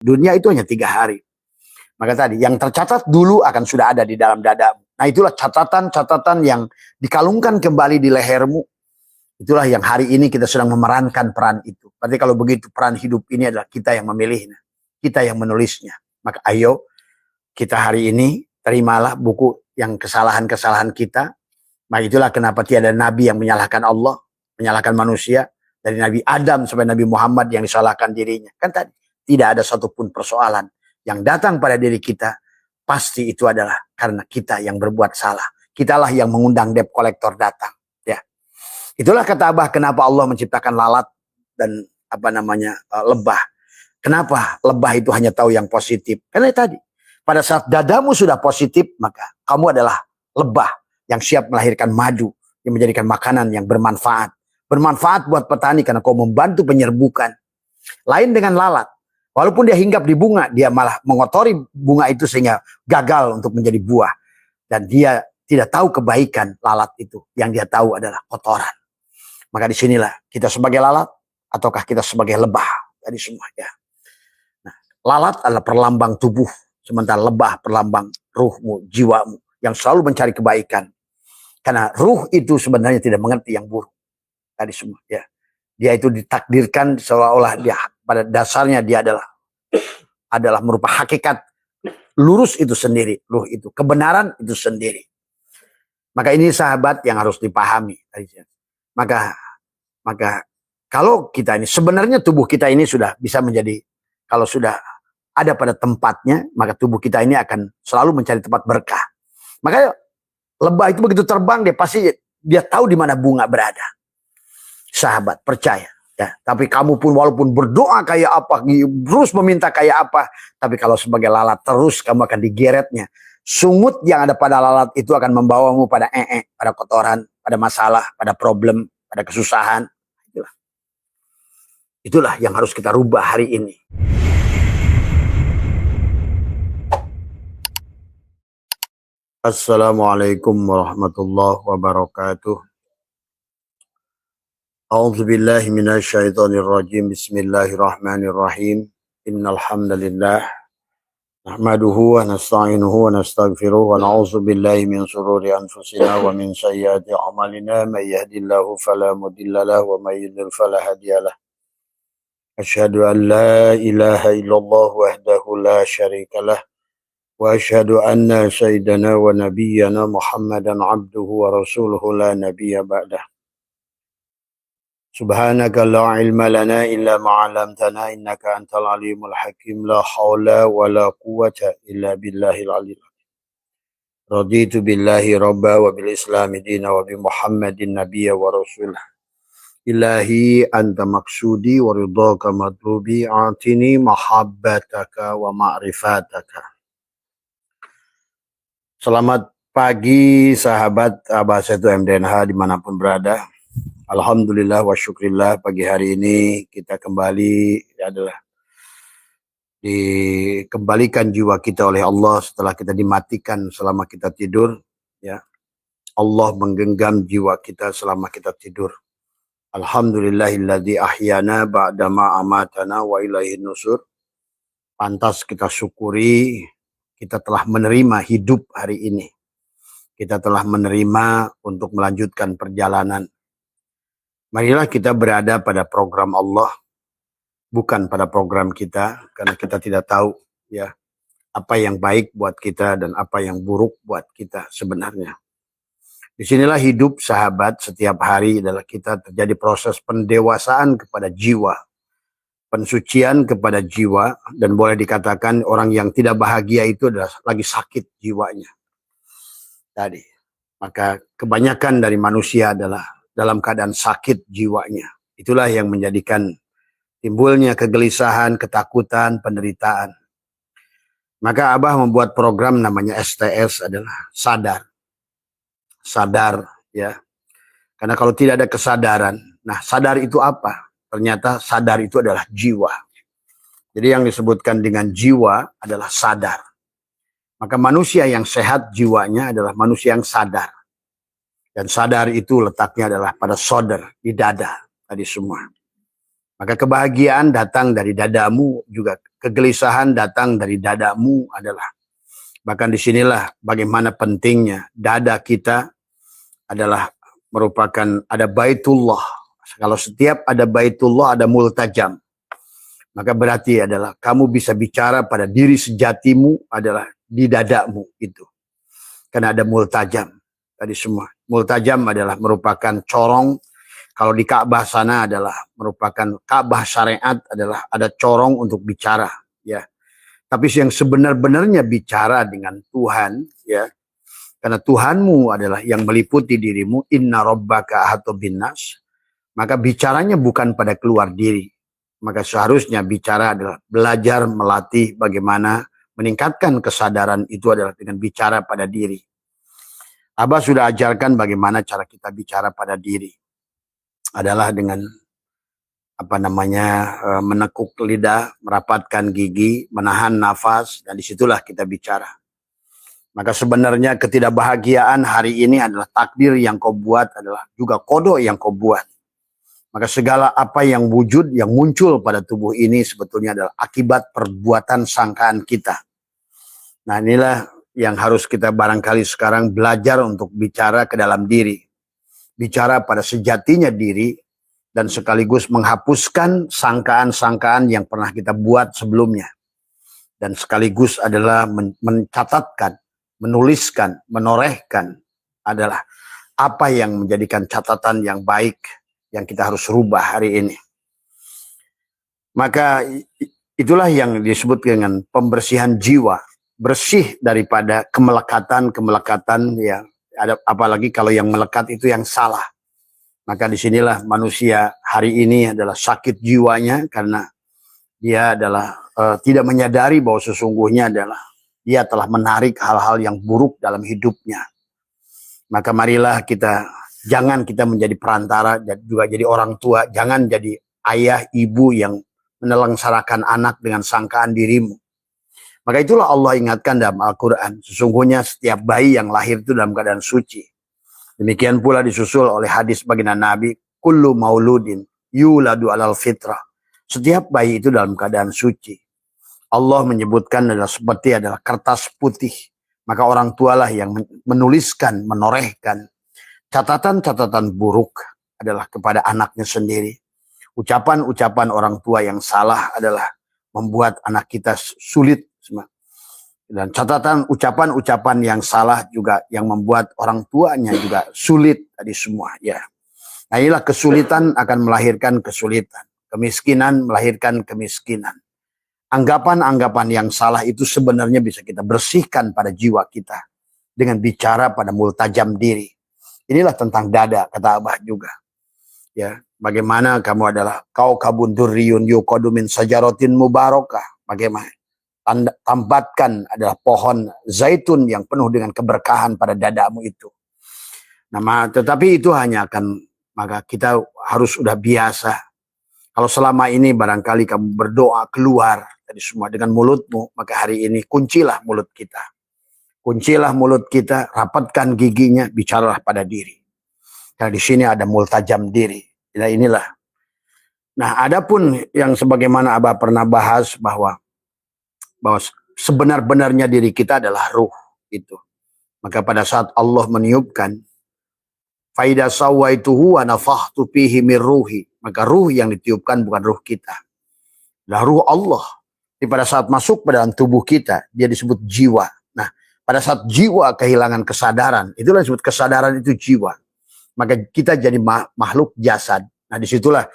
Dunia itu hanya 3 hari. Maka tadi, yang tercatat dulu akan sudah ada di dalam dadamu. Nah itulah catatan-catatan yang dikalungkan kembali di lehermu. Itulah yang hari ini kita sedang memerankan peran itu. Berarti kalau begitu peran hidup ini adalah kita yang memilihnya. Kita yang menulisnya. Maka ayo kita hari ini terimalah buku yang kesalahan-kesalahan kita. Maka itulah kenapa tiada nabi yang menyalahkan Allah, menyalahkan manusia. Dari Nabi Adam sampai Nabi Muhammad yang disalahkan dirinya. Kan tadi, tidak ada satupun persoalan yang datang pada diri kita, pasti itu adalah karena kita yang berbuat salah. Kitalah yang mengundang debt collector datang. Ya, itulah kata Abah kenapa Allah menciptakan lalat dan lebah. Kenapa lebah itu hanya tahu yang positif? Karena tadi, pada saat dadamu sudah positif, maka kamu adalah lebah yang siap melahirkan madu, yang menjadikan makanan yang bermanfaat. Bermanfaat buat petani karena kau membantu penyerbukan. Lain dengan lalat. Walaupun dia hinggap di bunga, dia malah mengotori bunga itu sehingga gagal untuk menjadi buah. Dan dia tidak tahu kebaikan lalat itu. Yang dia tahu adalah kotoran. Maka disinilah kita sebagai lalat ataukah kita sebagai lebah. Tadi semua ya. Nah, lalat adalah perlambang tubuh. Sementara lebah perlambang ruhmu, jiwamu. Yang selalu mencari kebaikan. Karena ruh itu sebenarnya tidak mengerti yang buruk. Tadi semua ya. Dia itu ditakdirkan seolah-olah dia pada dasarnya dia adalah merupakan hakikat lurus itu sendiri, ruh itu kebenaran itu sendiri. Maka ini sahabat yang harus dipahami. Maka kalau kita ini sebenarnya tubuh kita ini sudah bisa menjadi, kalau sudah ada pada tempatnya, maka tubuh kita ini akan selalu mencari tempat berkah. Makanya lebah itu begitu terbang dia tahu di mana bunga berada. Sahabat, percaya. Ya, tapi kamu pun walaupun berdoa kayak apa, terus meminta kayak apa, tapi kalau sebagai lalat terus kamu akan digeretnya. Sungut yang ada pada lalat itu akan membawamu pada pada kotoran, pada masalah, pada problem, pada kesusahan. Itulah yang harus kita rubah hari ini. Assalamualaikum warahmatullahi wabarakatuh. A'udzu billahi minasyaitonir rajim. Bismillahirrahmanirrahim. Innal hamdalillah nahmaduhu wa nasta'inuhu wa nastaghfiruh wa na'udzu billahi min shururi anfusina wa min sayyiati a'malina may yahdihillahu fala mudilla lahu wa may yudlil fala hadiyalah. Asyhadu an la ilaha illallah wahdahu la syarikalah wa asyhadu anna sayyidana wa nabiyyana Muhammadan abduhu wa rasuluhu la nabiyya ba'dah. Subhanaka la ilma lana illa ma'alamtana innaka antal alimul hakim la hawla wa la quwata illa billahil aliyil. Raditu billahi rabba wa bil islami dina wa bi muhammadin nabiyya wa rasulah. Ilahi anta maksudi wa ridhaka matlubi atini mahabbataka wa ma'rifataka. Selamat pagi sahabat Abah Setu MDNH dimanapun berada. Alhamdulillah wa syukrillah, pagi hari ini kita kembali dikembalikan jiwa kita oleh Allah setelah kita dimatikan selama kita tidur. Ya, Allah menggenggam jiwa kita selama kita tidur. Alhamdulillahilladzi ahyana ba'dama amatana wa ilaihin nusur. Pantas kita syukuri, kita telah menerima hidup hari ini. Kita telah menerima untuk melanjutkan perjalanan. Marilah kita berada pada program Allah, bukan pada program kita, karena kita tidak tahu ya apa yang baik buat kita dan apa yang buruk buat kita sebenarnya. Disinilah hidup sahabat, setiap hari adalah kita terjadi proses pendewasaan kepada jiwa, pensucian kepada jiwa, dan boleh dikatakan orang yang tidak bahagia itu adalah lagi sakit jiwanya. Tadi, maka kebanyakan dari manusia adalah dalam keadaan sakit jiwanya. Itulah yang menjadikan timbulnya kegelisahan, ketakutan, penderitaan. Maka Abah membuat program namanya STS, adalah sadar. Sadar ya. Karena kalau tidak ada kesadaran, nah sadar itu apa? Ternyata sadar itu adalah jiwa. Jadi yang disebutkan dengan jiwa adalah sadar. Maka manusia yang sehat jiwanya adalah manusia yang sadar. Dan sadar itu letaknya adalah pada sodar, di dada, tadi semua. Maka kebahagiaan datang dari dadamu, juga kegelisahan datang dari dadamu adalah. Bahkan disinilah bagaimana pentingnya dada kita adalah merupakan ada baitullah. Kalau setiap ada baitullah ada multajam. Maka berarti adalah kamu bisa bicara pada diri sejatimu adalah di dadamu itu. Karena ada multajam. Tadi semua. Multajam adalah merupakan corong. Kalau di Ka'bah sana adalah merupakan Ka'bah syariat adalah ada corong untuk bicara, ya. Tapi yang sebenar-benarnya bicara dengan Tuhan, ya. Karena Tuhanmu adalah yang meliputi dirimu, inna rabbaka ahata binnas. Maka bicaranya bukan pada keluar diri. Maka seharusnya bicara adalah belajar melatih bagaimana meningkatkan kesadaran itu adalah dengan bicara pada diri. Abah sudah ajarkan bagaimana cara kita bicara pada diri. Adalah dengan menekuk lidah, merapatkan gigi, menahan nafas, dan disitulah kita bicara. Maka sebenarnya ketidakbahagiaan hari ini adalah takdir yang kau buat, adalah juga kodok yang kau buat. Maka segala apa yang wujud, yang muncul pada tubuh ini sebetulnya adalah akibat perbuatan sangkaan kita. Nah inilah yang harus kita barangkali sekarang belajar untuk bicara ke dalam diri. Bicara pada sejatinya diri dan sekaligus menghapuskan sangkaan-sangkaan yang pernah kita buat sebelumnya. Dan sekaligus adalah mencatatkan, menuliskan, menorehkan adalah apa yang menjadikan catatan yang baik yang kita harus rubah hari ini. Maka itulah yang disebut dengan pembersihan jiwa, bersih daripada kemelekatan yang ada, apalagi kalau yang melekat itu yang salah. Maka disinilah manusia hari ini adalah sakit jiwanya karena dia adalah tidak menyadari bahwa sesungguhnya adalah dia telah menarik hal-hal yang buruk dalam hidupnya. Maka marilah jangan kita menjadi perantara dan juga jadi orang tua. Jangan jadi ayah, ibu yang menelangsarakan anak dengan sangkaan dirimu. Maka itulah Allah ingatkan dalam Al-Quran. Sesungguhnya setiap bayi yang lahir itu dalam keadaan suci. Demikian pula disusul oleh hadis baginda Nabi. Kullu mauludin yuladu alal fitrah. Setiap bayi itu dalam keadaan suci. Allah menyebutkan adalah kertas putih. Maka orang tualah yang menuliskan, menorehkan catatan-catatan buruk adalah kepada anaknya sendiri. Ucapan-ucapan orang tua yang salah adalah membuat anak kita sulit. Dan catatan ucapan-ucapan yang salah juga yang membuat orang tuanya juga sulit tadi semua. Ya. Nah inilah kesulitan akan melahirkan kesulitan. Kemiskinan melahirkan kemiskinan. Anggapan-anggapan yang salah itu sebenarnya bisa kita bersihkan pada jiwa kita. Dengan bicara pada multajam diri. Inilah tentang dada, kata Abah juga. Ya, bagaimana kamu adalah kau kabun durriyun yuqadu min sajaratin mubarakah. Bagaimana? Tambatkan adalah pohon zaitun yang penuh dengan keberkahan pada dadamu itu. Nah, tetapi itu hanya maka kita harus sudah biasa. Kalau selama ini barangkali kamu berdoa keluar dari semua dengan mulutmu, maka hari ini kuncilah mulut kita. Kuncilah mulut kita, rapatkan giginya, bicaralah pada diri. Karena di sini ada multajam diri. Nah inilah. Nah adapun yang sebagaimana Abah pernah bahas bahwa sebenar-benarnya diri kita adalah ruh itu. Maka pada saat Allah meniupkan faida sawaituhu wa nafakhtu fihi min ruhi, maka ruh yang ditiupkan bukan ruh kita. Lah ruh Allah. Jadi pada saat masuk pada dalam tubuh kita, dia disebut jiwa. Nah, pada saat jiwa kehilangan kesadaran, itulah disebut kesadaran itu jiwa. Maka kita jadi makhluk jasad. Nah, disitulah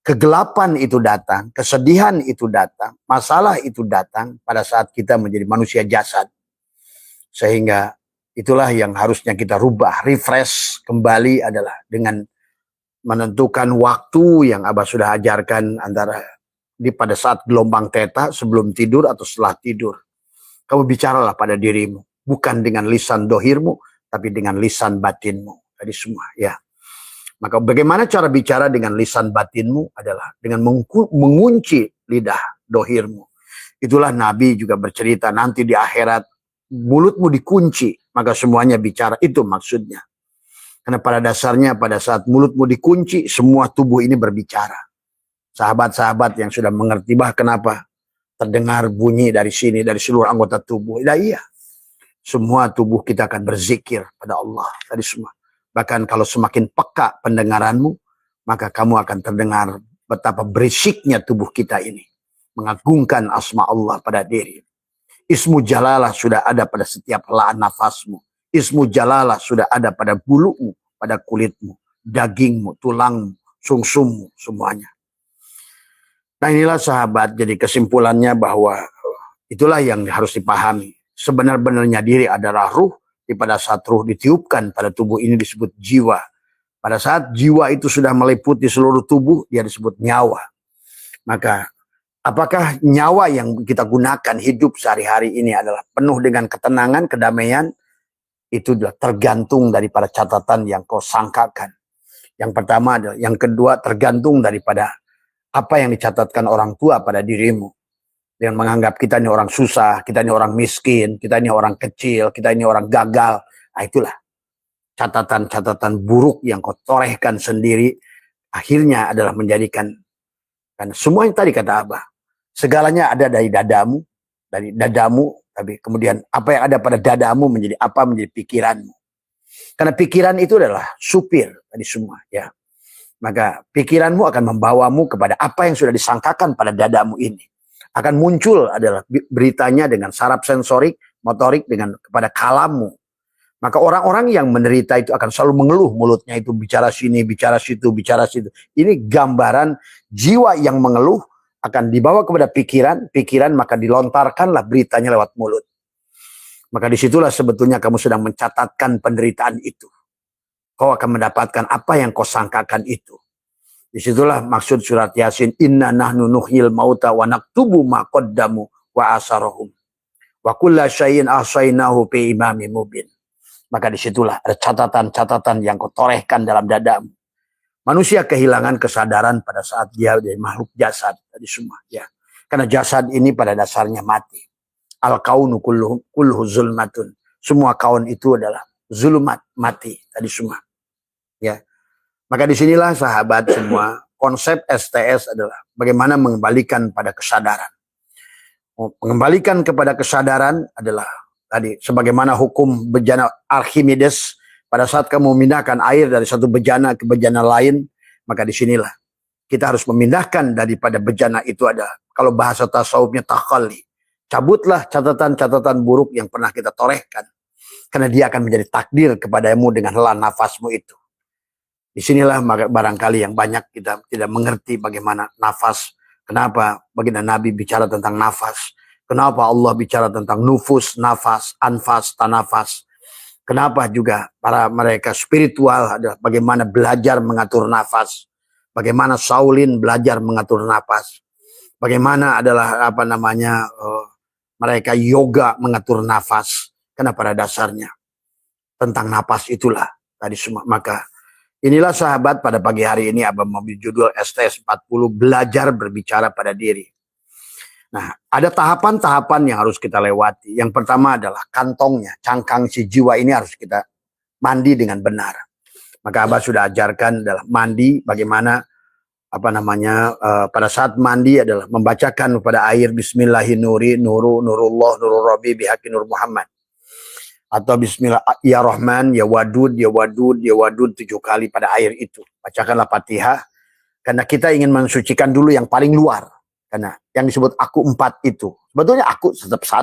kegelapan itu datang, kesedihan itu datang, masalah itu datang pada saat kita menjadi manusia jasad. Sehingga itulah yang harusnya kita rubah, refresh kembali adalah dengan menentukan waktu yang Abah sudah ajarkan antara pada saat gelombang theta sebelum tidur atau setelah tidur. Kamu bicaralah pada dirimu, bukan dengan lisan dohirmu, tapi dengan lisan batinmu. Tadi semua, ya. Maka bagaimana cara bicara dengan lisan batinmu adalah dengan mengunci lidah dohirmu. Itulah Nabi juga bercerita nanti di akhirat mulutmu dikunci, maka semuanya bicara. Itu maksudnya. Karena pada dasarnya pada saat mulutmu dikunci, semua tubuh ini berbicara. sahabat-sahabat yang sudah mengerti, bah kenapa terdengar bunyi dari sini, dari seluruh anggota tubuh. Nah, iya, semua tubuh kita akan berzikir pada Allah tadi semua. Bahkan kalau semakin peka pendengaranmu, maka kamu akan terdengar betapa berisiknya tubuh kita ini, mengagungkan asma Allah pada diri. Ismu Jalalah sudah ada pada setiap helaan nafasmu. Ismu Jalalah sudah ada pada bulumu, pada kulitmu, dagingmu, tulangmu, sungsummu, semuanya. Nah inilah sahabat, jadi kesimpulannya bahwa itulah yang harus dipahami. Sebenar-benarnya diri adalah ruh, pada saat ruh ditiupkan pada tubuh ini disebut jiwa. Pada saat jiwa itu sudah meliputi seluruh tubuh, dia disebut nyawa. Maka apakah nyawa yang kita gunakan hidup sehari-hari ini adalah penuh dengan ketenangan, kedamaian? Itu adalah tergantung daripada catatan yang kau sangkakan. Yang pertama adalah, yang kedua tergantung daripada apa yang dicatatkan orang tua pada dirimu. Dengan menganggap kita ini orang susah, kita ini orang miskin, kita ini orang kecil, kita ini orang gagal. Nah itulah catatan-catatan buruk yang kau torehkan sendiri, akhirnya adalah menjadikan, kan semua yang tadi kata Abah, segalanya ada dari dadamu, tapi kemudian apa yang ada pada dadamu menjadi apa, menjadi pikiranmu. Karena pikiran itu adalah supir tadi semua, ya. Maka pikiranmu akan membawamu kepada apa yang sudah disangkakan pada dadamu ini. Akan muncul adalah beritanya dengan saraf sensorik, motorik, dengan kepada kalammu. Maka orang-orang yang menderita itu akan selalu mengeluh, mulutnya itu bicara sini, bicara situ, bicara situ. Ini gambaran jiwa yang mengeluh akan dibawa kepada pikiran, pikiran maka dilontarkanlah beritanya lewat mulut. Maka disitulah sebetulnya kamu sedang mencatatkan penderitaan itu. Kau akan mendapatkan apa yang kau sangkakan itu. Disitulah maksud surat Yasin, inna nahnu nuhyil mauta wa naktubu ma qaddamu wa asarahum wa kulla syai'in ahsainahu fi imamin mubin. Maka disitulah ada catatan-catatan yang kau torehkan dalam dadamu. Manusia kehilangan kesadaran pada saat dia dari makhluk jasad tadi semua, ya. Karena jasad ini pada dasarnya mati. Al-kaunu kulluhu zulmatun. Semua kaun itu adalah zulumat, mati tadi semua. Ya. Maka disinilah sahabat semua, konsep STS adalah bagaimana mengembalikan pada kesadaran. Mengembalikan kepada kesadaran adalah tadi sebagaimana hukum bejana Archimedes, pada saat kamu memindahkan air dari satu bejana ke bejana lain, maka disinilah kita harus memindahkan daripada bejana itu ada, kalau bahasa tasawufnya takhali. Cabutlah catatan-catatan buruk yang pernah kita torehkan, karena dia akan menjadi takdir kepadamu dengan helaan nafasmu itu. Disinilah barangkali yang banyak kita tidak mengerti bagaimana nafas. Kenapa baginda Nabi bicara tentang nafas? Kenapa Allah bicara tentang nufus, nafas, anfas, tanafas? Kenapa juga para mereka spiritual adalah bagaimana belajar mengatur nafas? Bagaimana Shaolin belajar mengatur nafas? Bagaimana adalah mereka yoga mengatur nafas? Karena pada dasarnya tentang nafas itulah tadi semua. Maka inilah sahabat, pada pagi hari ini Abah memberi judul STS 40, belajar berbicara pada diri. Nah, ada tahapan-tahapan yang harus kita lewati. Yang pertama adalah kantongnya, cangkang si jiwa ini harus kita mandi dengan benar. Maka Abah sudah ajarkan dalam mandi bagaimana pada saat mandi adalah membacakan pada air Bismillahirrahmanirrahim, nurullah, nurul rabbi bihaqi nur Muhammad. Atau Bismillah, ya Rahman, ya Wadud, ya Wadud, ya Wadud 7 kali pada air itu. Bacakanlah Fatihah. Karena kita ingin mensucikan dulu yang paling luar. Karena yang disebut aku 4 itu. Sebetulnya aku tetap 1.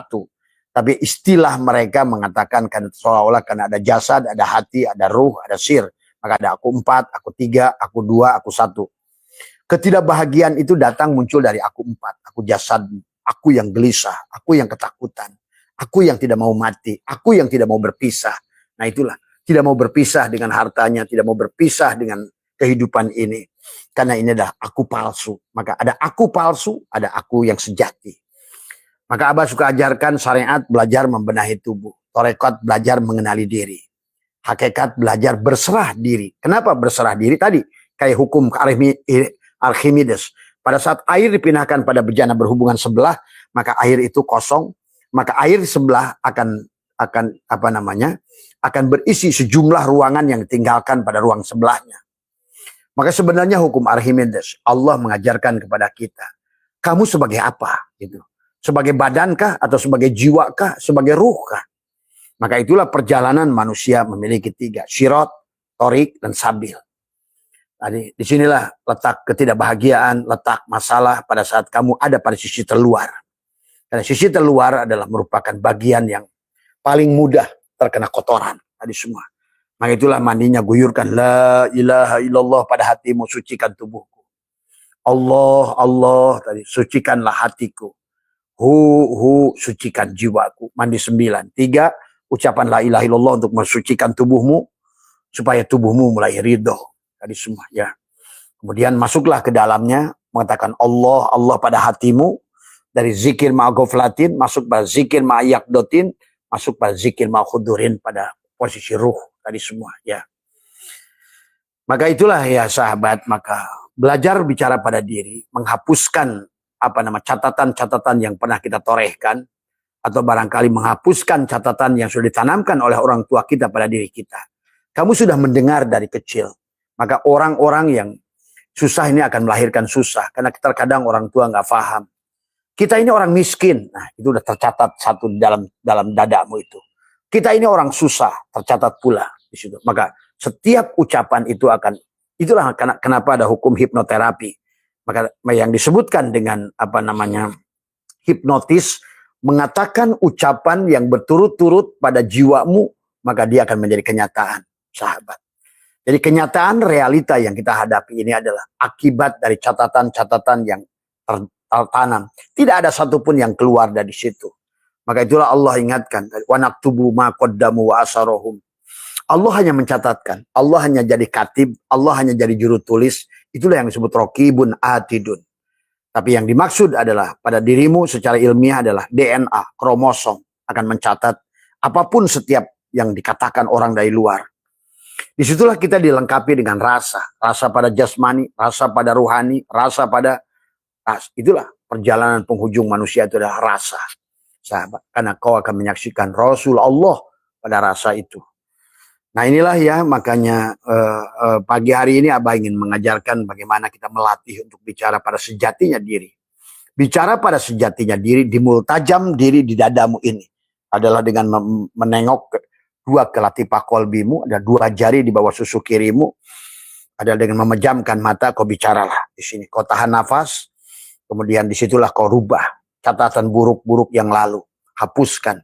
Tapi istilah mereka mengatakan kan seolah-olah karena ada jasad, ada hati, ada ruh, ada sir. Maka ada aku 4, aku 3, aku 2, aku 1. Ketidakbahagiaan itu datang muncul dari aku 4. Aku jasad, aku yang gelisah, aku yang ketakutan. Aku yang tidak mau mati, aku yang tidak mau berpisah. Nah itulah, tidak mau berpisah dengan hartanya, tidak mau berpisah dengan kehidupan ini. Karena ini adalah aku palsu. Maka ada aku palsu, ada aku yang sejati. Maka Abah suka ajarkan syariat belajar membenahi tubuh. Tarekat belajar mengenali diri. Hakikat belajar berserah diri. Kenapa berserah diri? Tadi kayak hukum Archimedes. Pada saat air dipindahkan pada bejana berhubungan sebelah, maka air itu kosong. Maka air sebelah akan berisi sejumlah ruangan yang ditinggalkan pada ruang sebelahnya. Maka sebenarnya hukum Archimedes, Allah mengajarkan kepada kita, kamu sebagai apa? Gitu. Sebagai badankah atau sebagai jiwakah, sebagai ruhkah? Maka itulah perjalanan manusia memiliki 3, Sirot, Torik, dan Sabil. Tadi disinilah letak ketidakbahagiaan, letak masalah pada saat kamu ada pada sisi terluar. Karena sisi terluar adalah merupakan bagian yang paling mudah terkena kotoran. Tadi semua. Maka itulah mandinya guyurkan la ilaha illallah pada hatimu, sucikan tubuhku. Allah, Allah, tadi sucikanlah hatiku. Sucikan jiwaku. Mandi 9. 3, ucapan la ilaha illallah untuk mensucikan tubuhmu supaya tubuhmu mulai ridho. Tadi semua ya. Kemudian masuklah ke dalamnya mengatakan Allah, Allah pada hatimu, dari zikir ma'ghaflatin masuk pada zikir ma'yaqdotin, masuk pada zikir ma'khudurin pada posisi ruh tadi semua ya. Maka itulah ya sahabat, maka belajar bicara pada diri, menghapuskan catatan-catatan yang pernah kita torehkan, atau barangkali menghapuskan catatan yang sudah ditanamkan oleh orang tua kita pada diri kita. Kamu sudah mendengar dari kecil, maka orang-orang yang susah ini akan melahirkan susah, karena terkadang orang tua nggak paham. Kita ini orang miskin, nah itu udah tercatat satu dalam dadamu itu. Kita ini orang susah, tercatat pula di situ. Maka setiap ucapan itu itulah kenapa ada hukum hipnoterapi. Maka yang disebutkan dengan hipnotis, mengatakan ucapan yang berturut-turut pada jiwamu, maka dia akan menjadi kenyataan, sahabat. Jadi kenyataan realita yang kita hadapi ini adalah akibat dari catatan-catatan yang tertanam. Tidak ada satupun yang keluar dari situ. Maka itulah Allah ingatkan, wa naktubu ma qaddamu wa asarohum. Allah hanya mencatatkan, Allah hanya jadi katib, Allah hanya jadi juru tulis. Itulah yang disebut raqibun atidun. Tapi yang dimaksud adalah pada dirimu secara ilmiah adalah DNA, kromosom akan mencatat apapun setiap yang dikatakan orang dari luar. Disitulah kita dilengkapi dengan rasa pada jasmani, rasa pada ruhani, rasa pada itulah perjalanan penghujung manusia itu adalah rasa, sahabat. Karena kau akan menyaksikan Rasul Allah pada rasa itu. Nah inilah ya, makanya pagi hari ini Abah ingin mengajarkan bagaimana kita melatih untuk bicara pada sejatinya diri. Bicara pada sejatinya diri, dimultajam diri di dadamu ini adalah dengan menengok dua ke latifah kolbimu, ada 2 jari di bawah susu kirimu, adalah dengan memejamkan mata, kau bicaralah di sini. Kau tahan nafas, kemudian disitulah kau rubah catatan buruk-buruk yang lalu, hapuskan.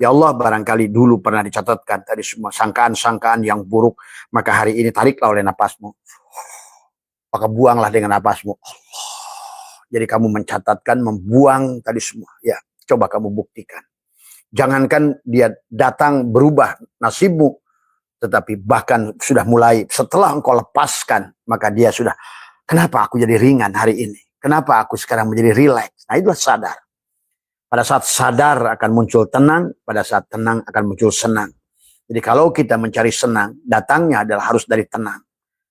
Ya Allah, barangkali dulu pernah dicatatkan tadi semua sangkaan-sangkaan yang buruk, maka hari ini tariklah oleh napasmu, maka buanglah dengan napasmu. Jadi kamu mencatatkan, membuang tadi semua. Ya, coba kamu buktikan. Jangankan dia datang berubah nasibmu, tetapi bahkan sudah mulai setelah engkau lepaskan, maka dia sudah, kenapa aku jadi ringan hari ini? Kenapa aku sekarang menjadi rileks? Nah itulah sadar. Pada saat sadar akan muncul tenang, pada saat tenang akan muncul senang. Jadi kalau kita mencari senang, datangnya adalah harus dari tenang.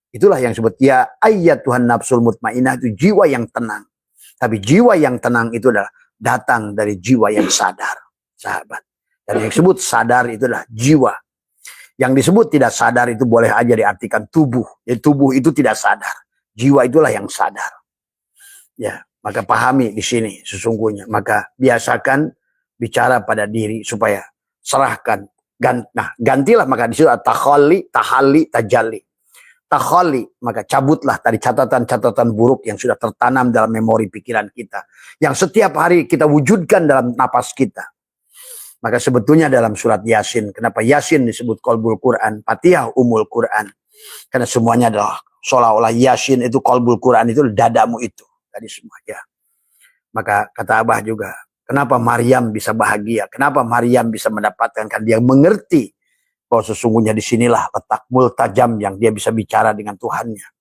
Itulah yang disebut ya ayyatuhan nafsul mutmainnah, itu jiwa yang tenang. Tapi jiwa yang tenang itu adalah datang dari jiwa yang sadar, sahabat. Dan yang disebut sadar itu adalah jiwa. Yang disebut tidak sadar itu boleh aja diartikan tubuh. Jadi tubuh itu tidak sadar. Jiwa itulah yang sadar. Ya, maka pahami di sini sesungguhnya. Maka biasakan bicara pada diri supaya serahkan. Gantilah maka di situ takhalli, tahalli, tajalli. Takhalli, maka cabutlah dari catatan-catatan buruk yang sudah tertanam dalam memori pikiran kita. Yang setiap hari kita wujudkan dalam napas kita. Maka sebetulnya dalam surat Yasin, kenapa Yasin disebut qalbul Quran, Fatihah umul Quran? Karena semuanya adalah seolah-olah Yasin itu qalbul Quran, itu dadamu itu. Tadi semua ya. Maka kata Abah juga, kenapa Maryam bisa bahagia? Kenapa Maryam bisa mendapatkan? Kan dia mengerti bahwa sesungguhnya disinilah letak multajam yang dia bisa bicara dengan Tuhannya.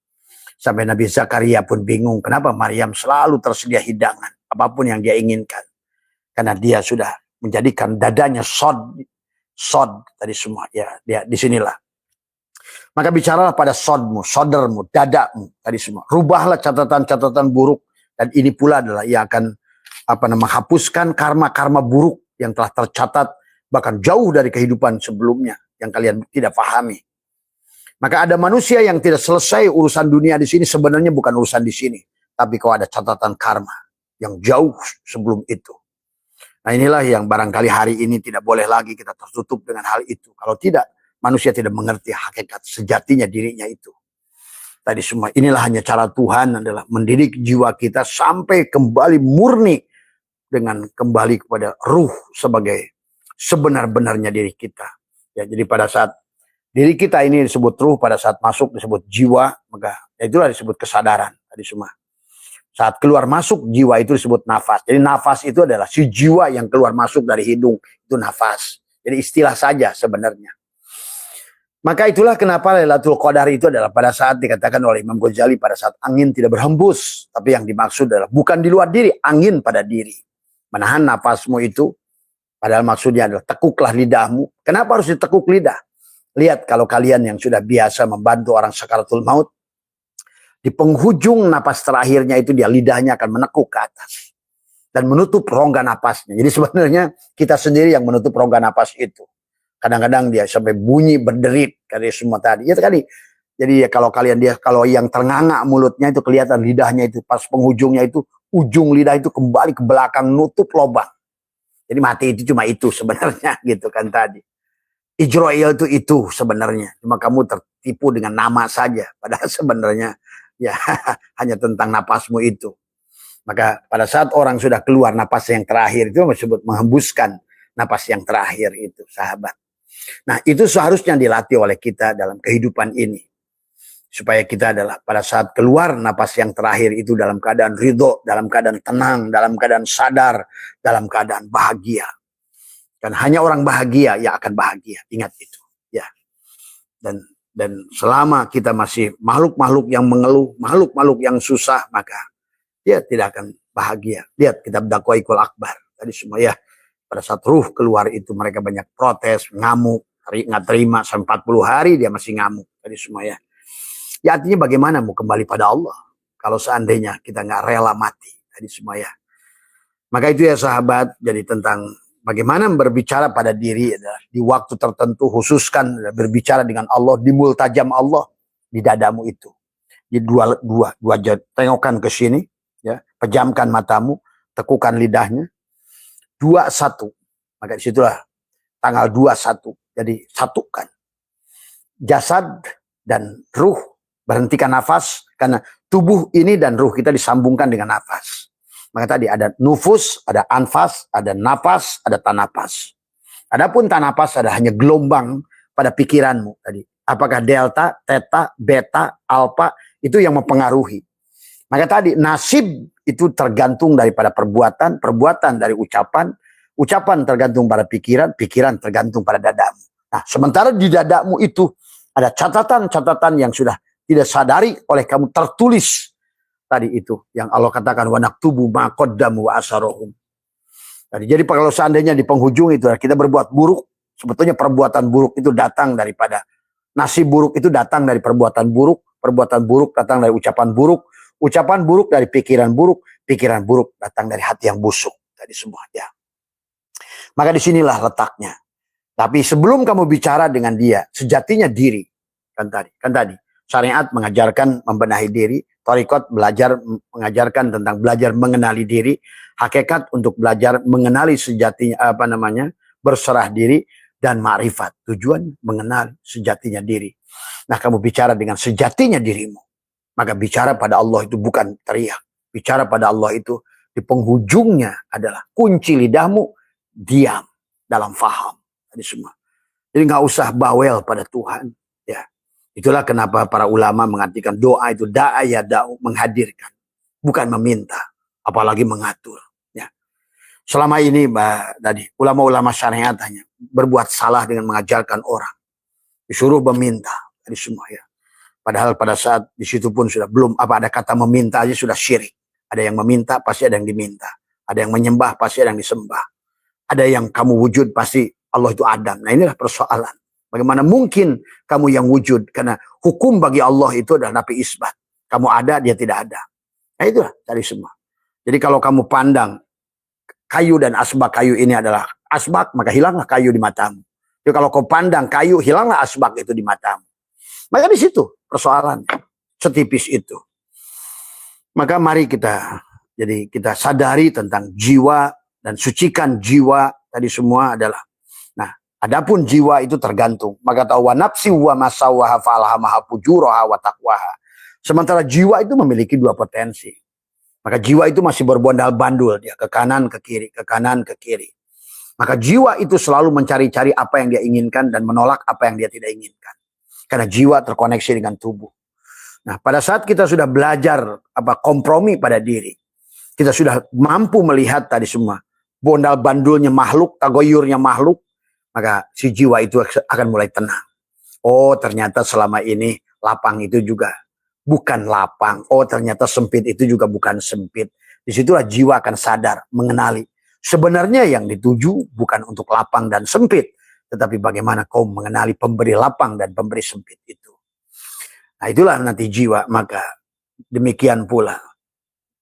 Sampai Nabi Zakaria pun bingung, kenapa Maryam selalu tersedia hidangan, apapun yang dia inginkan. Karena dia sudah menjadikan dadanya sod tadi semua ya, dia disinilah. Maka bicaralah pada sodmu, sodermu, dadamu tadi semua. Rubahlah catatan-catatan buruk, dan ini pula adalah yang akan menghapuskan karma-karma buruk yang telah tercatat bahkan jauh dari kehidupan sebelumnya yang kalian tidak pahami. Maka ada manusia yang tidak selesai urusan dunia di sini, sebenarnya bukan urusan di sini, tapi kau ada catatan karma yang jauh sebelum itu. Nah inilah yang barangkali hari ini tidak boleh lagi kita tertutup dengan hal itu. Kalau tidak, manusia tidak mengerti hakikat sejatinya dirinya itu. Tadi semua inilah hanya cara Tuhan adalah mendidik jiwa kita sampai kembali murni dengan kembali kepada ruh sebagai sebenar-benarnya diri kita. Ya, jadi pada saat diri kita ini disebut ruh, pada saat masuk disebut jiwa, maka itulah disebut kesadaran tadi semua. Saat keluar masuk jiwa itu disebut nafas. Jadi nafas itu adalah si jiwa yang keluar masuk dari hidung, itu nafas. Jadi istilah saja sebenarnya. Maka itulah kenapa Lailatul Qadar itu adalah pada saat dikatakan oleh Imam Ghazali pada saat angin tidak berhembus. Tapi yang dimaksud adalah bukan di luar diri, angin pada diri. Menahan nafasmu itu, padahal maksudnya adalah tekuklah lidahmu. Kenapa harus ditekuk lidah? Lihat kalau kalian yang sudah biasa membantu orang sakaratul maut, di penghujung napas terakhirnya itu dia lidahnya akan menekuk ke atas. Dan menutup rongga napasnya. Jadi sebenarnya kita sendiri yang menutup rongga napas itu. Kadang-kadang dia sampai bunyi berderit dari semua tadi. Ya tadi. Jadi ya kalau kalian kalau yang ternganga mulutnya itu kelihatan lidahnya itu pas penghujungnya itu ujung lidah itu kembali ke belakang nutup lubang. Jadi mati itu cuma itu sebenarnya gitu kan tadi. Ijroil itu sebenarnya. Cuma kamu tertipu dengan nama saja. Padahal sebenarnya ya hanya tentang napasmu itu. Maka pada saat orang sudah keluar napas yang terakhir itu disebut menghembuskan napas yang terakhir itu sahabat. Nah itu seharusnya dilatih oleh kita dalam kehidupan ini. Supaya kita adalah pada saat keluar napas yang terakhir itu dalam keadaan ridho, dalam keadaan tenang, dalam keadaan sadar, dalam keadaan bahagia. Dan hanya orang bahagia yang akan bahagia. Ingat itu. Ya. Dan selama kita masih makhluk-makhluk yang mengeluh, makhluk-makhluk yang susah, maka dia tidak akan bahagia. Lihat kitab Dakwaikul Akbar. Tadi semua ya. Pada saat ruh keluar itu mereka banyak protes, ngamuk, nggak terima sampai 40 hari dia masih ngamuk. Tadi semua ya. Ya artinya bagaimana mau kembali pada Allah kalau seandainya kita nggak rela mati. Tadi semua ya. Maka itu ya sahabat, jadi tentang bagaimana berbicara pada diri adalah di waktu tertentu khususkan berbicara dengan Allah di multajam Allah di dadamu itu. Di dua tengokkan ke sini ya, pejamkan matamu, tekukan lidahnya. 21. Maka disitulah tanggal 21. Jadi satukan jasad dan ruh. Berhentikan nafas karena tubuh ini dan ruh kita disambungkan dengan nafas. Maka tadi ada nufus, ada anfas, ada nafas, ada tanapas. Adapun tanapas ada hanya gelombang pada pikiranmu tadi. Apakah delta, theta, beta, alpha itu yang mempengaruhi. Maka tadi nasib itu tergantung daripada perbuatan, perbuatan dari ucapan, ucapan tergantung pada pikiran, pikiran tergantung pada dadamu. Nah, sementara di dadamu itu ada catatan-catatan yang sudah tidak sadari oleh kamu tertulis tadi itu yang Allah katakan wa naktubu ma qaddamu wa asarohum. Jadi kalau seandainya di penghujung itu kita berbuat buruk, sebetulnya perbuatan buruk itu datang daripada nasib buruk itu datang dari perbuatan buruk datang dari ucapan buruk dari pikiran buruk datang dari hati yang busuk tadi semua ya. Maka disinilah letaknya. Tapi sebelum kamu bicara dengan dia, sejatinya diri kan tadi syariat mengajarkan membenahi diri, thariqat mengajarkan tentang belajar mengenali diri, hakikat untuk belajar mengenali sejatinya berserah diri, dan ma'rifat tujuan mengenal sejatinya diri. Nah kamu bicara dengan sejatinya dirimu, maka bicara pada Allah itu bukan teriak, bicara pada Allah itu di penghujungnya adalah kunci lidahmu diam dalam faham tadi semua. Jadi nggak usah bawel pada Tuhan ya. Itulah kenapa para ulama mengartikan doa itu da'a da'u, menghadirkan, bukan meminta, apalagi mengatur. Ya. Selama ini tadi ulama-ulama syariat hanya berbuat salah dengan mengajarkan orang, disuruh meminta, tadi semua ya. Padahal pada saat di situ pun sudah belum ada kata meminta aja sudah syirik. Ada yang meminta pasti ada yang diminta, ada yang menyembah pasti ada yang disembah, ada yang kamu wujud pasti Allah itu Adam. Nah inilah persoalan. Bagaimana mungkin kamu yang wujud? Karena hukum bagi Allah itu adalah nafi isbat. Kamu ada, dia tidak ada. Nah itulah tadi semua. Jadi kalau kamu pandang kayu dan asbak kayu ini adalah asbak, maka hilanglah kayu di matamu. Jadi kalau kau pandang kayu, hilanglah asbak itu di matamu. Maka di situ persoalannya, setipis itu. Maka mari kita sadari tentang jiwa dan sucikan jiwa tadi semua adalah. Nah, adapun jiwa itu tergantung. Maka tahu wa nafsi wa masawaha fa'alhamaha fujuraha wa taqwaha. Sementara jiwa itu memiliki dua potensi. Maka jiwa itu masih berbondal-bandul, dia ke kanan, ke kiri, ke kanan, ke kiri. Maka jiwa itu selalu mencari-cari apa yang dia inginkan dan menolak apa yang dia tidak inginkan. Karena jiwa terkoneksi dengan tubuh. Nah, pada saat kita sudah belajar kompromi pada diri, kita sudah mampu melihat tadi semua bondal-bandulnya makhluk, tagoyurnya makhluk, maka si jiwa itu akan mulai tenang. Oh, ternyata selama ini lapang itu juga bukan lapang. Oh, ternyata sempit itu juga bukan sempit. Disitulah jiwa akan sadar, mengenali. Sebenarnya yang dituju bukan untuk lapang dan sempit, tetapi bagaimana kau mengenali pemberi lapang dan pemberi sempit itu. Nah, itulah nanti jiwa. Maka demikian pula.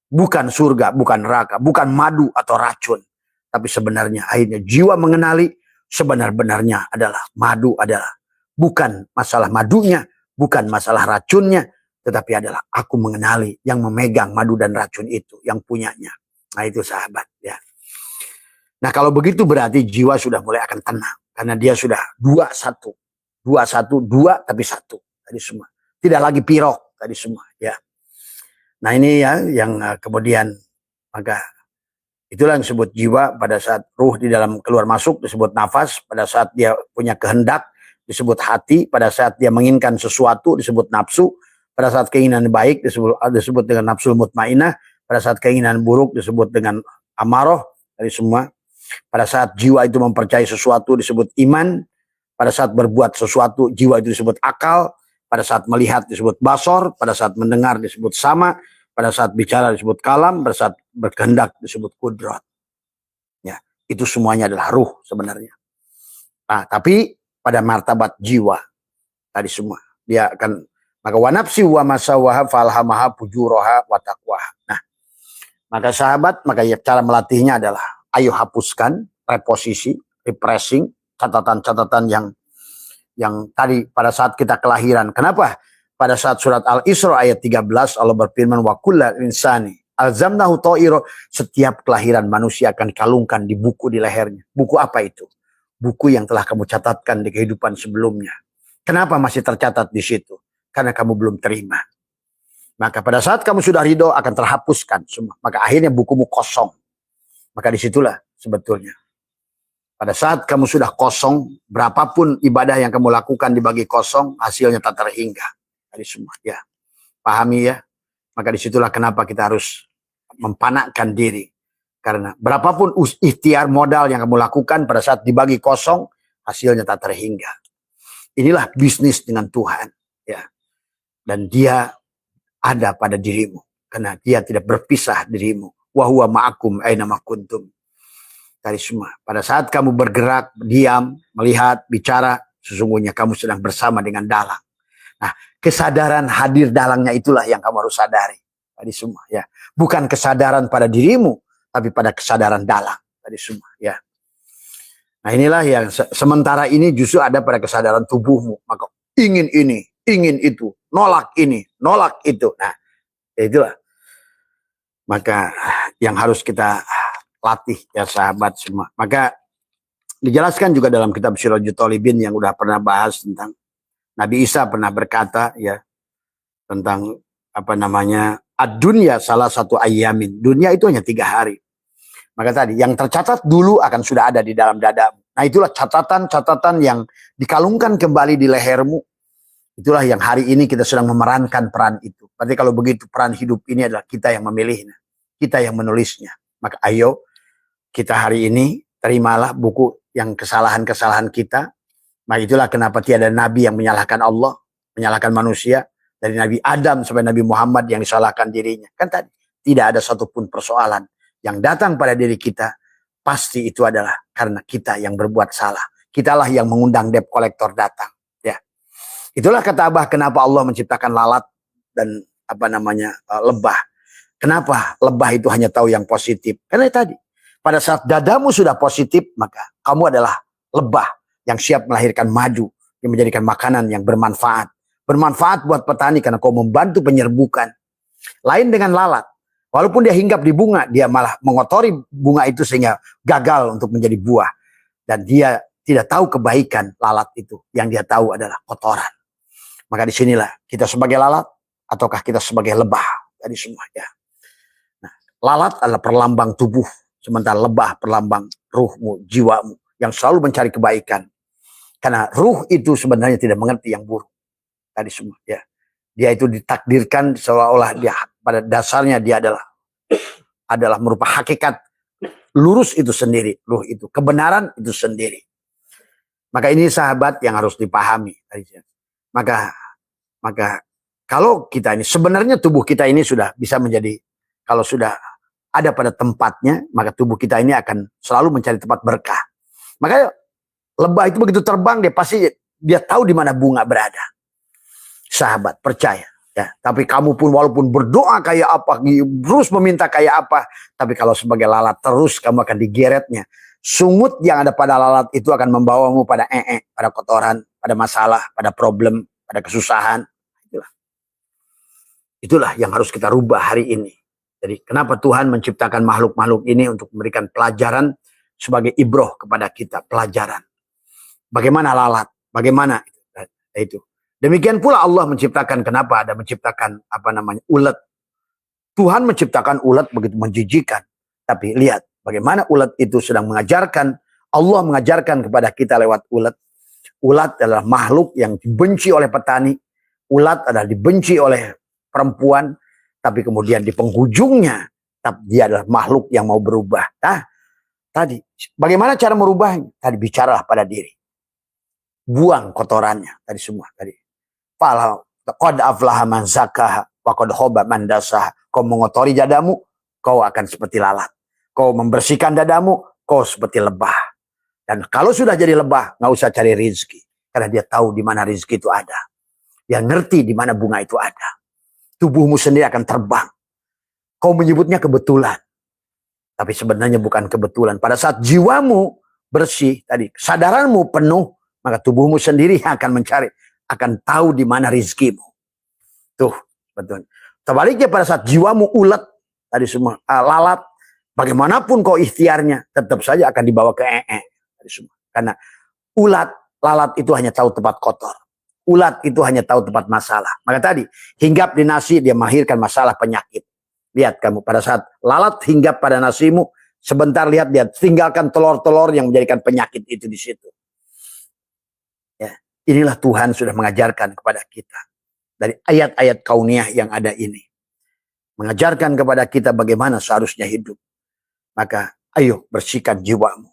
Bukan surga, bukan neraka, bukan madu atau racun. Tapi sebenarnya akhirnya jiwa mengenali sebenar-benarnya adalah madu adalah bukan masalah madunya, bukan masalah racunnya, tetapi adalah aku mengenali yang memegang madu dan racun itu, yang punyanya. Nah, itu sahabat ya. Nah, kalau begitu berarti jiwa sudah mulai akan tenang. Karena dia sudah dua tapi satu. Tadi semua. Tidak lagi pirok tadi semua ya. Nah, ini ya yang kemudian maka itulah yang disebut jiwa. Pada saat ruh di dalam keluar masuk disebut nafas. Pada saat dia punya kehendak disebut hati. Pada saat dia menginginkan sesuatu disebut nafsu. Pada saat keinginan baik disebut dengan nafsul mutmainah. Pada saat keinginan buruk disebut dengan amaroh. Dari semua. Pada saat jiwa itu mempercayai sesuatu disebut iman. Pada saat berbuat sesuatu jiwa itu disebut akal. Pada saat melihat disebut basor. Pada saat mendengar disebut sama. Pada saat bicara disebut kalam. Pada saat berkehendak disebut kudrat. Ya, itu semuanya adalah ruh sebenarnya. Nah, tapi pada martabat jiwa tadi semua dia akan maka wa nafsi wa masawaha falhamaha fujuraha wa taqwaha. Nah, maka sahabat, maka ya, cara melatihnya adalah ayo hapuskan reposisi, repressing, catatan-catatan yang tadi pada saat kita kelahiran. Kenapa? Pada saat surat Al-Isra ayat 13 Allah berfirman wa kullal insani alzamnahu ta'iro, setiap kelahiran manusia akan dikalungkan di buku di lehernya. Buku apa itu? Buku yang telah kamu catatkan di kehidupan sebelumnya. Kenapa masih tercatat di situ? Karena kamu belum terima. Maka pada saat kamu sudah ridho akan terhapuskan semua. Maka akhirnya bukumu kosong. Maka disitulah sebetulnya. Pada saat kamu sudah kosong, berapapun ibadah yang kamu lakukan dibagi kosong, hasilnya tak terhingga. Dari semua, ya. Pahami ya. Maka disitulah kenapa kita harus mempanakkan diri. Karena berapapun ikhtiar modal yang kamu lakukan pada saat dibagi kosong, hasilnya tak terhingga. Inilah bisnis dengan Tuhan. Ya. Dan dia ada pada dirimu. Karena dia tidak berpisah dirimu. Wa huwa ma'akum aina ma kuntum. Dari semua. Pada saat kamu bergerak, diam, melihat, bicara, sesungguhnya kamu sedang bersama dengan dalang. Nah, kesadaran hadir dalangnya itulah yang kamu harus sadari. Tadi semua ya. Bukan kesadaran pada dirimu, tapi pada kesadaran dalang. Tadi semua ya. Nah, inilah yang sementara ini justru ada pada kesadaran tubuhmu. Maka ingin ini, ingin itu, nolak ini, nolak itu. Nah, itulah. Maka yang harus kita latih ya sahabat semua. Maka dijelaskan juga dalam kitab Sirajul Thalibin yang udah pernah bahas tentang Nabi Isa pernah berkata ya tentang ad-dunya salah satu ayyamin. Dunia itu hanya 3 hari. Maka tadi yang tercatat dulu akan sudah ada di dalam dadamu. Nah, itulah catatan-catatan yang dikalungkan kembali di lehermu. Itulah yang hari ini kita sedang memerankan peran itu. Berarti kalau begitu peran hidup ini adalah kita yang memilihnya. Kita yang menulisnya. Maka ayo kita hari ini terimalah buku yang kesalahan-kesalahan kita. Nah, itulah kenapa tiada nabi yang menyalahkan Allah, menyalahkan manusia. Dari Nabi Adam sampai Nabi Muhammad yang disalahkan dirinya. Kan tadi tidak ada satupun persoalan yang datang pada diri kita. Pasti itu adalah karena kita yang berbuat salah. Kitalah yang mengundang debt collector datang. Ya. Itulah kata Abah kenapa Allah menciptakan lalat dan lebah. Kenapa lebah itu hanya tahu yang positif? Karena tadi pada saat dadamu sudah positif, maka kamu adalah lebah yang siap melahirkan madu, yang menjadikan makanan yang bermanfaat. bermanfaat buat petani karena kau membantu penyerbukan. Lain dengan lalat. Walaupun dia hinggap di bunga, dia malah mengotori bunga itu sehingga gagal untuk menjadi buah. Dan dia tidak tahu kebaikan lalat itu. Yang dia tahu adalah kotoran. Maka disinilah kita sebagai lalat ataukah kita sebagai lebah. Tadi semua ya. Nah, lalat adalah perlambang tubuh. Sementara lebah perlambang ruhmu, jiwamu. Yang selalu mencari kebaikan. Karena ruh itu sebenarnya tidak mengerti yang buruk. Tadi semua ya. Dia itu ditakdirkan seolah-olah dia pada dasarnya dia adalah merupakan hakikat lurus itu sendiri. Ruh itu. Kebenaran itu sendiri. Maka ini sahabat yang harus dipahami. Maka kalau kita ini sebenarnya tubuh kita ini sudah bisa menjadi, kalau sudah ada pada tempatnya, maka tubuh kita ini akan selalu mencari tempat berkah. Makanya lebah itu begitu terbang, dia tahu di mana bunga berada. Sahabat, percaya. Ya, tapi kamu pun walaupun berdoa kayak apa, terus meminta kayak apa, tapi kalau sebagai lalat terus kamu akan digeretnya. Sungut yang ada pada lalat itu akan membawamu pada pada kotoran, pada masalah, pada problem, pada kesusahan. Itulah yang harus kita rubah hari ini. Jadi kenapa Tuhan menciptakan makhluk-makhluk ini untuk memberikan pelajaran sebagai ibroh kepada kita, pelajaran. Bagaimana lalat, bagaimana itu. Demikian pula Allah menciptakan, kenapa ada menciptakan ulet. Tuhan menciptakan ulet begitu menjijikan. Tapi lihat bagaimana ulet itu sedang mengajarkan, Allah mengajarkan kepada kita lewat ulet. Ulat adalah makhluk yang dibenci oleh petani. Ulat adalah dibenci oleh perempuan. Tapi kemudian di penghujungnya, dia adalah makhluk yang mau berubah. Nah, tadi, bagaimana cara merubahnya? Tadi bicaralah pada diri. Buang kotorannya. Tadi semua. Tadi. Qad aflaha man zakaha wa qad khaba man dasaha. Kau mengotori dadamu, kau akan seperti lalat. Kau membersihkan dadamu, kau seperti lebah. Dan kalau sudah jadi lebah, nggak usah cari rizki. Karena dia tahu di mana rizki itu ada. Dia ngerti di mana bunga itu ada. Tubuhmu sendiri akan terbang. Kau menyebutnya kebetulan. Tapi sebenarnya bukan kebetulan. Pada saat jiwamu bersih, tadi kesadaranmu penuh, maka tubuhmu sendiri akan mencari, akan tahu di mana rizkimu. Tuh, betul. Sebaliknya pada saat jiwamu ulet, tadi semua lalat, bagaimanapun kau ikhtiarnya, tetap saja akan dibawa ke tadi semua. Karena lalat itu hanya tahu tempat kotor. Ulat itu hanya tahu tempat masalah. Maka tadi, hinggap di nasi, dia melahirkan masalah penyakit. Lihat kamu, pada saat lalat hinggap pada nasimu, sebentar lihat dia tinggalkan telur-telur yang menjadikan penyakit itu di situ. Ya, inilah Tuhan sudah mengajarkan kepada kita. Dari ayat-ayat kauniyah yang ada ini. Mengajarkan kepada kita bagaimana seharusnya hidup. Maka ayo bersihkan jiwamu.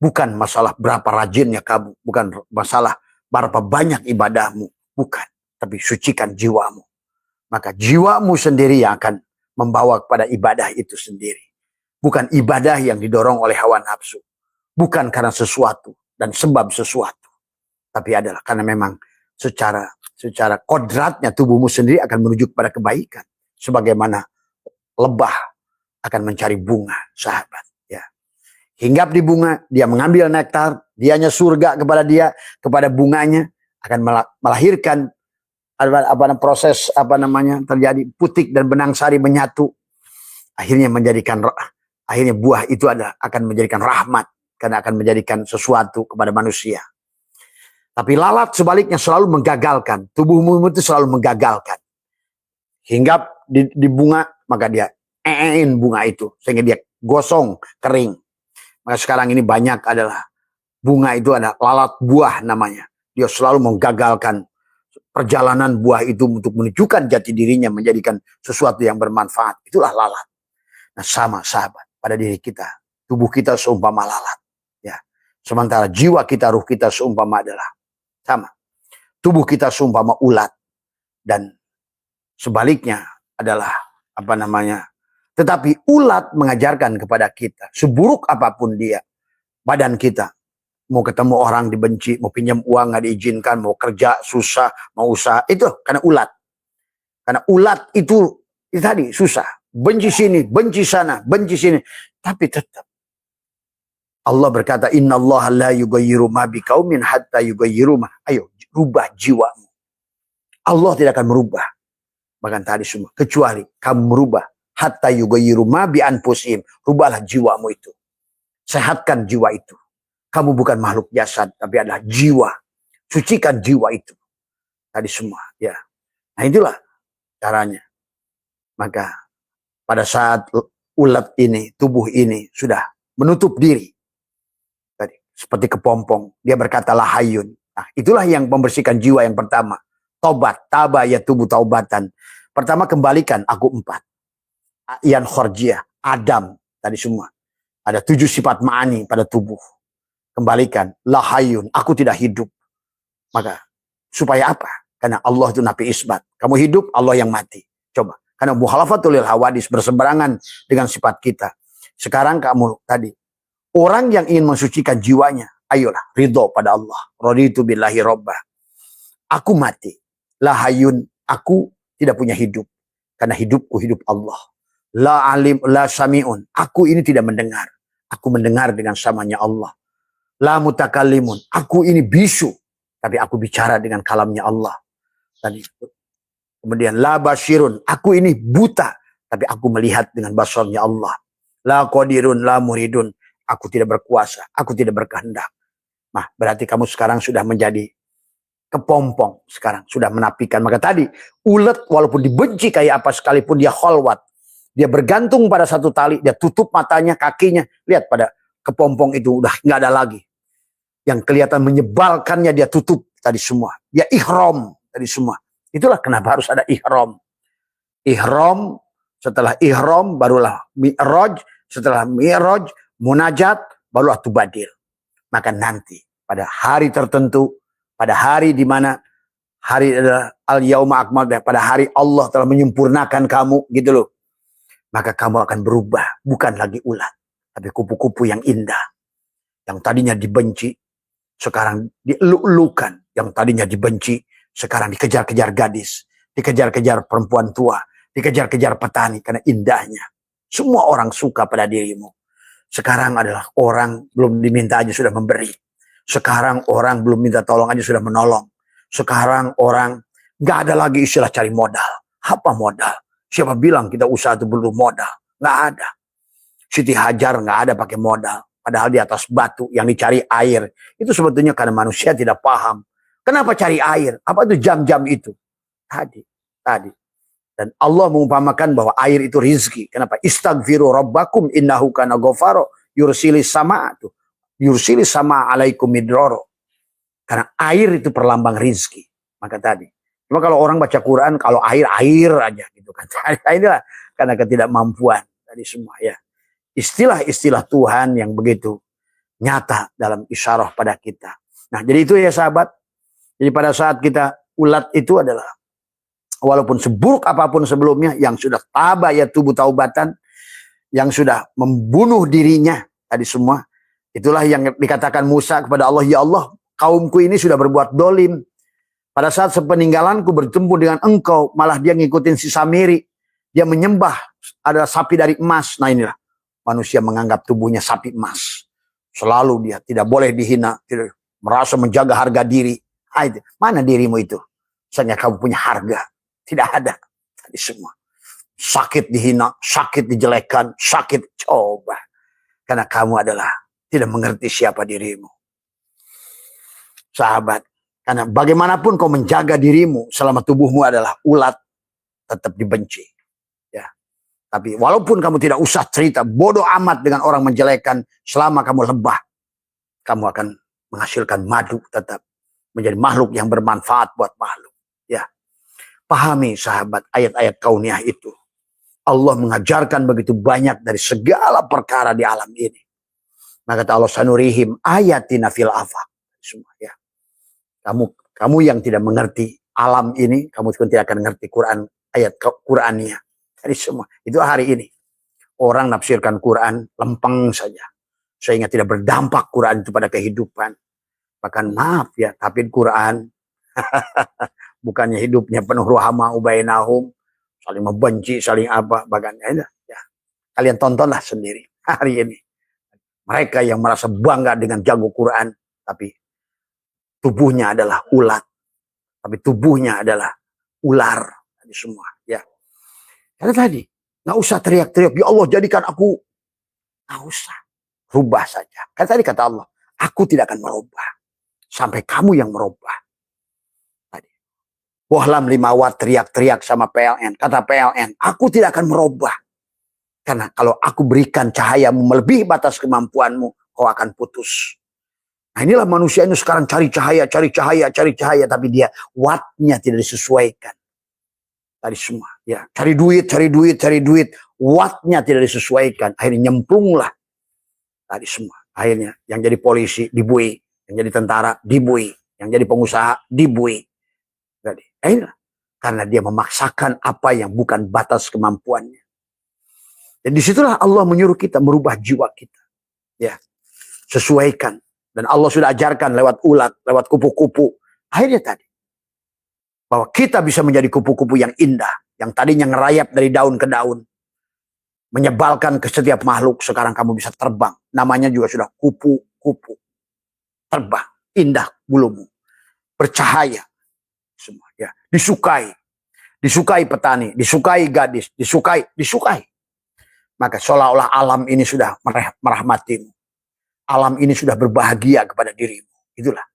Bukan masalah berapa rajinnya kamu. Bukan masalah berapa banyak ibadahmu. Bukan. Tapi sucikan jiwamu. Maka jiwamu sendiri yang akan membawa kepada ibadah itu sendiri. Bukan ibadah yang didorong oleh hawa nafsu. Bukan karena sesuatu dan sebab sesuatu. Tapi adalah karena memang secara kodratnya tubuhmu sendiri akan menuju kepada kebaikan. Sebagaimana lebah akan mencari bunga, sahabat. Ya. Hinggap di bunga, dia mengambil nektar, dianya surga kepada dia, kepada bunganya, akan melahirkan proses terjadi putik dan benang sari menyatu. Akhirnya buah itu akan menjadikan rahmat, karena akan menjadikan sesuatu kepada manusia. Tapi lalat sebaliknya selalu menggagalkan. Tubuhmu itu selalu menggagalkan. Hinggap di bunga, maka dia bunga itu. Sehingga dia gosong, kering. Maka sekarang ini banyak adalah bunga itu ada lalat buah namanya. Dia selalu menggagalkan perjalanan buah itu untuk menunjukkan jati dirinya, menjadikan sesuatu yang bermanfaat. Itulah lalat. Nah sama sahabat, pada diri kita. Tubuh kita seumpama lalat. Ya. Sementara jiwa kita, ruh kita seumpama adalah sama. Tubuh kita seumpama ulat. Dan sebaliknya adalah tetapi ulat mengajarkan kepada kita, seburuk apapun dia, badan kita, mau ketemu orang dibenci, mau pinjam uang nggak diizinkan, mau kerja susah, mau usaha, itu karena ulat. Karena ulat itu tadi susah, benci sini, benci sana, benci sini, tapi tetap Allah berkata, innallaha la yughayyiru ma biqaumin hatta yughayyiru ma. Ayo, rubah jiwamu. Allah tidak akan merubah. Bahkan tadi semua. Kecuali kamu merubah. Hatta yughayyiru ma bi anfusihim. Rubahlah jiwamu itu. Sehatkan jiwa itu. Kamu bukan makhluk jasad, tapi adalah jiwa. Sucikan jiwa itu. Tadi semua. Ya. Nah itulah caranya. Maka pada saat ulat ini, tubuh ini sudah menutup diri. Tadi, seperti kepompong. Dia berkata lahayun. Nah itulah yang membersihkan jiwa yang pertama. Tobat, taba ya tubuh taubatan. Pertama kembalikan aku 4. Yan khorjiah, Adam, tadi semua. Ada 7 sifat ma'ani pada tubuh. Kembalikan, lahayun, aku tidak hidup. Maka, supaya apa? Karena Allah itu nafi isbat. Kamu hidup, Allah yang mati. Coba. Karena muhalafatul hawadis berseberangan dengan sifat kita. Sekarang kamu tadi, orang yang ingin mensucikan jiwanya, ayolah, ridho pada Allah. Raditu billahi robbah. Aku mati. Lahayun, aku tidak punya hidup. Karena hidupku hidup Allah. La alim, la sami'un. Aku ini tidak mendengar. Aku mendengar dengan samanya Allah. La mutakallimun. Aku ini bisu. Tapi aku bicara dengan kalamnya Allah. Tadi. Kemudian la basyirun. Aku ini buta. Tapi aku melihat dengan basarnya Allah. La qadirun, la muridun. Aku tidak berkuasa. Aku tidak berkehendak. Nah, berarti kamu sekarang sudah menjadi kepompong sekarang, sudah menapikan. Maka tadi, ulet walaupun dibenci kayak apa sekalipun dia kholwat. Dia bergantung pada satu tali, dia tutup matanya, kakinya. Lihat pada kepompong itu udah nggak ada lagi. Yang kelihatan menyebalkannya dia tutup tadi semua. Dia ihram tadi semua. Itulah kenapa harus ada ihram. Ihram, setelah ihram barulah mi'raj, setelah mi'raj, munajat, barulah tubadil. Maka nanti pada hari tertentu, pada hari di mana hari adalah al-yauma akmal, pada hari Allah telah menyempurnakan kamu gitu loh. Maka kamu akan berubah, bukan lagi ulat, tapi kupu-kupu yang indah. Yang tadinya dibenci, sekarang dieluk-elukan. Yang tadinya dibenci, sekarang dikejar-kejar gadis, dikejar-kejar perempuan tua, dikejar-kejar petani karena indahnya. Semua orang suka pada dirimu. Sekarang adalah orang belum diminta aja sudah memberi. Sekarang orang belum minta tolong aja sudah menolong. Sekarang orang nggak ada lagi istilah cari modal. Apa modal? Siapa bilang kita usaha itu perlu modal? Nggak ada. Siti Hajar nggak ada pakai modal. Padahal di atas batu yang dicari air. Itu sebetulnya karena manusia tidak paham. Kenapa cari air? Apa itu jam-jam itu? Tadi. Dan Allah mengumpamakan bahwa air itu rizki. Kenapa? Istaghfiru rabbakum innahu kana ghafaro yursilis sama tuh. Yursilis sama alaikum midroro. Karena air itu perlambang rizki. Maka tadi. Cuma kalau orang baca Quran, kalau air aja gitu kan. Inilah karena ketidakmampuan tadi semua ya. Istilah-istilah Tuhan yang begitu nyata dalam isyarah pada kita. Nah, jadi itu ya sahabat. Jadi pada saat kita ulat itu adalah walaupun seburuk apapun sebelumnya yang sudah taba ya tubuh taubatan, yang sudah membunuh dirinya tadi semua. Itulah yang dikatakan Musa kepada Allah, ya Allah, kaumku ini sudah berbuat dolim. Pada saat sepeninggalanku bertemu dengan engkau, malah dia ngikutin si Samiri. Dia menyembah ada sapi dari emas. Nah inilah, manusia menganggap tubuhnya sapi emas. Selalu dia tidak boleh dihina, tidak merasa menjaga harga diri. Mana dirimu itu? Misalnya kamu punya harga. Tidak ada. Tadi semua. Sakit dihina, sakit dijelekan, sakit coba. Karena kamu adalah tidak mengerti siapa dirimu. Sahabat, karena bagaimanapun kau menjaga dirimu selama tubuhmu adalah ulat, tetap dibenci. Ya. Tapi walaupun kamu tidak usah cerita, bodoh amat dengan orang menjelekan, selama kamu lebah, kamu akan menghasilkan madu tetap. Menjadi makhluk yang bermanfaat buat makhluk. Ya. Pahami sahabat ayat-ayat kauniyah itu. Allah mengajarkan begitu banyak dari segala perkara di alam ini. Maka kata Allah, sanurihim ayatina fil afaq. Semua ya. Kamu yang tidak mengerti alam ini, kamu pun tidak akan mengerti Quran, ayat Qur'annya. Jadi semua itu hari ini. Orang nafsirkan Quran lempeng saja. Sehingga tidak berdampak Quran itu pada kehidupan. Bahkan maaf ya, tapi Quran bukannya hidupnya penuh ruhama ubainahum, saling membenci, saling apa, bahkan ya. Kalian tontonlah sendiri hari ini. Mereka yang merasa bangga dengan jago Quran, tapi tubuhnya adalah ulat. Tapi tubuhnya adalah ular tadi semua. Ya, karena tadi nggak usah teriak-teriak, ya Allah jadikan aku, nggak usah, rubah saja. Karena tadi kata Allah, aku tidak akan merubah sampai kamu yang merubah. Tadi Bohlam 5 watt teriak-teriak sama PLN, kata PLN, aku tidak akan merubah. Karena kalau aku berikan cahayamu melebihi batas kemampuanmu, kau akan putus. Nah inilah manusia ini sekarang cari cahaya, tapi dia wattnya tidak disesuaikan. Tadi semua, ya cari duit, wattnya tidak disesuaikan. Akhirnya nyemplunglah tadi semua. Akhirnya yang jadi polisi dibui, yang jadi tentara dibui, yang jadi pengusaha dibui. Jadi, akhirnya karena dia memaksakan apa yang bukan batas kemampuannya. Dan disitulah Allah menyuruh kita merubah jiwa kita. Ya, sesuaikan. Dan Allah sudah ajarkan lewat ulat, lewat kupu-kupu. Akhirnya tadi, bahwa kita bisa menjadi kupu-kupu yang indah. Yang tadinya ngerayap dari daun ke daun. Menyebalkan ke setiap makhluk. Sekarang kamu bisa terbang. Namanya juga sudah kupu-kupu. Terbang. Indah bulumu. Bercahaya. Semua. Ya. Disukai. Disukai petani. Disukai gadis. Disukai. Maka seolah-olah alam ini sudah merahmatimu. Alam ini sudah berbahagia kepada dirimu. Itulah.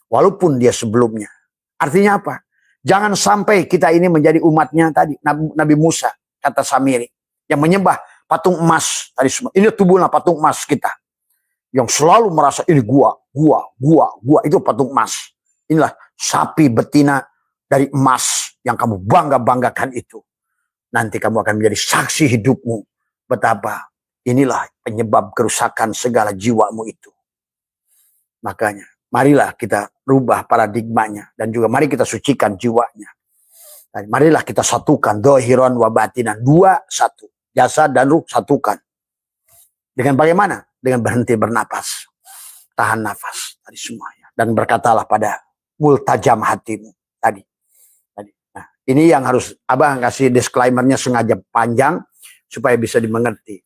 Walaupun dia sebelumnya. Artinya apa? Jangan sampai kita ini menjadi umatnya tadi. Nabi Musa, kata Samiri. Yang menyembah patung emas. Tadi semua. Ini tubuhnya patung emas kita. Yang selalu merasa ini gua. Itu patung emas. Inilah sapi betina dari emas. Yang kamu bangga-banggakan itu. Nanti kamu akan menjadi saksi hidupmu. Betapa inilah penyebab kerusakan segala jiwamu itu. Makanya, marilah kita rubah paradigmanya. Dan juga mari kita sucikan jiwanya. Dan marilah kita satukan dohiron wa batinan. 2 satu. Jasad dan ruh satukan. Dengan bagaimana? Dengan berhenti bernapas. Tahan nafas. Tadi semuanya. Dan berkatalah pada multajam hatimu. Tadi. Nah, ini yang harus Abang kasih disclaimernya sengaja panjang. Supaya bisa dimengerti.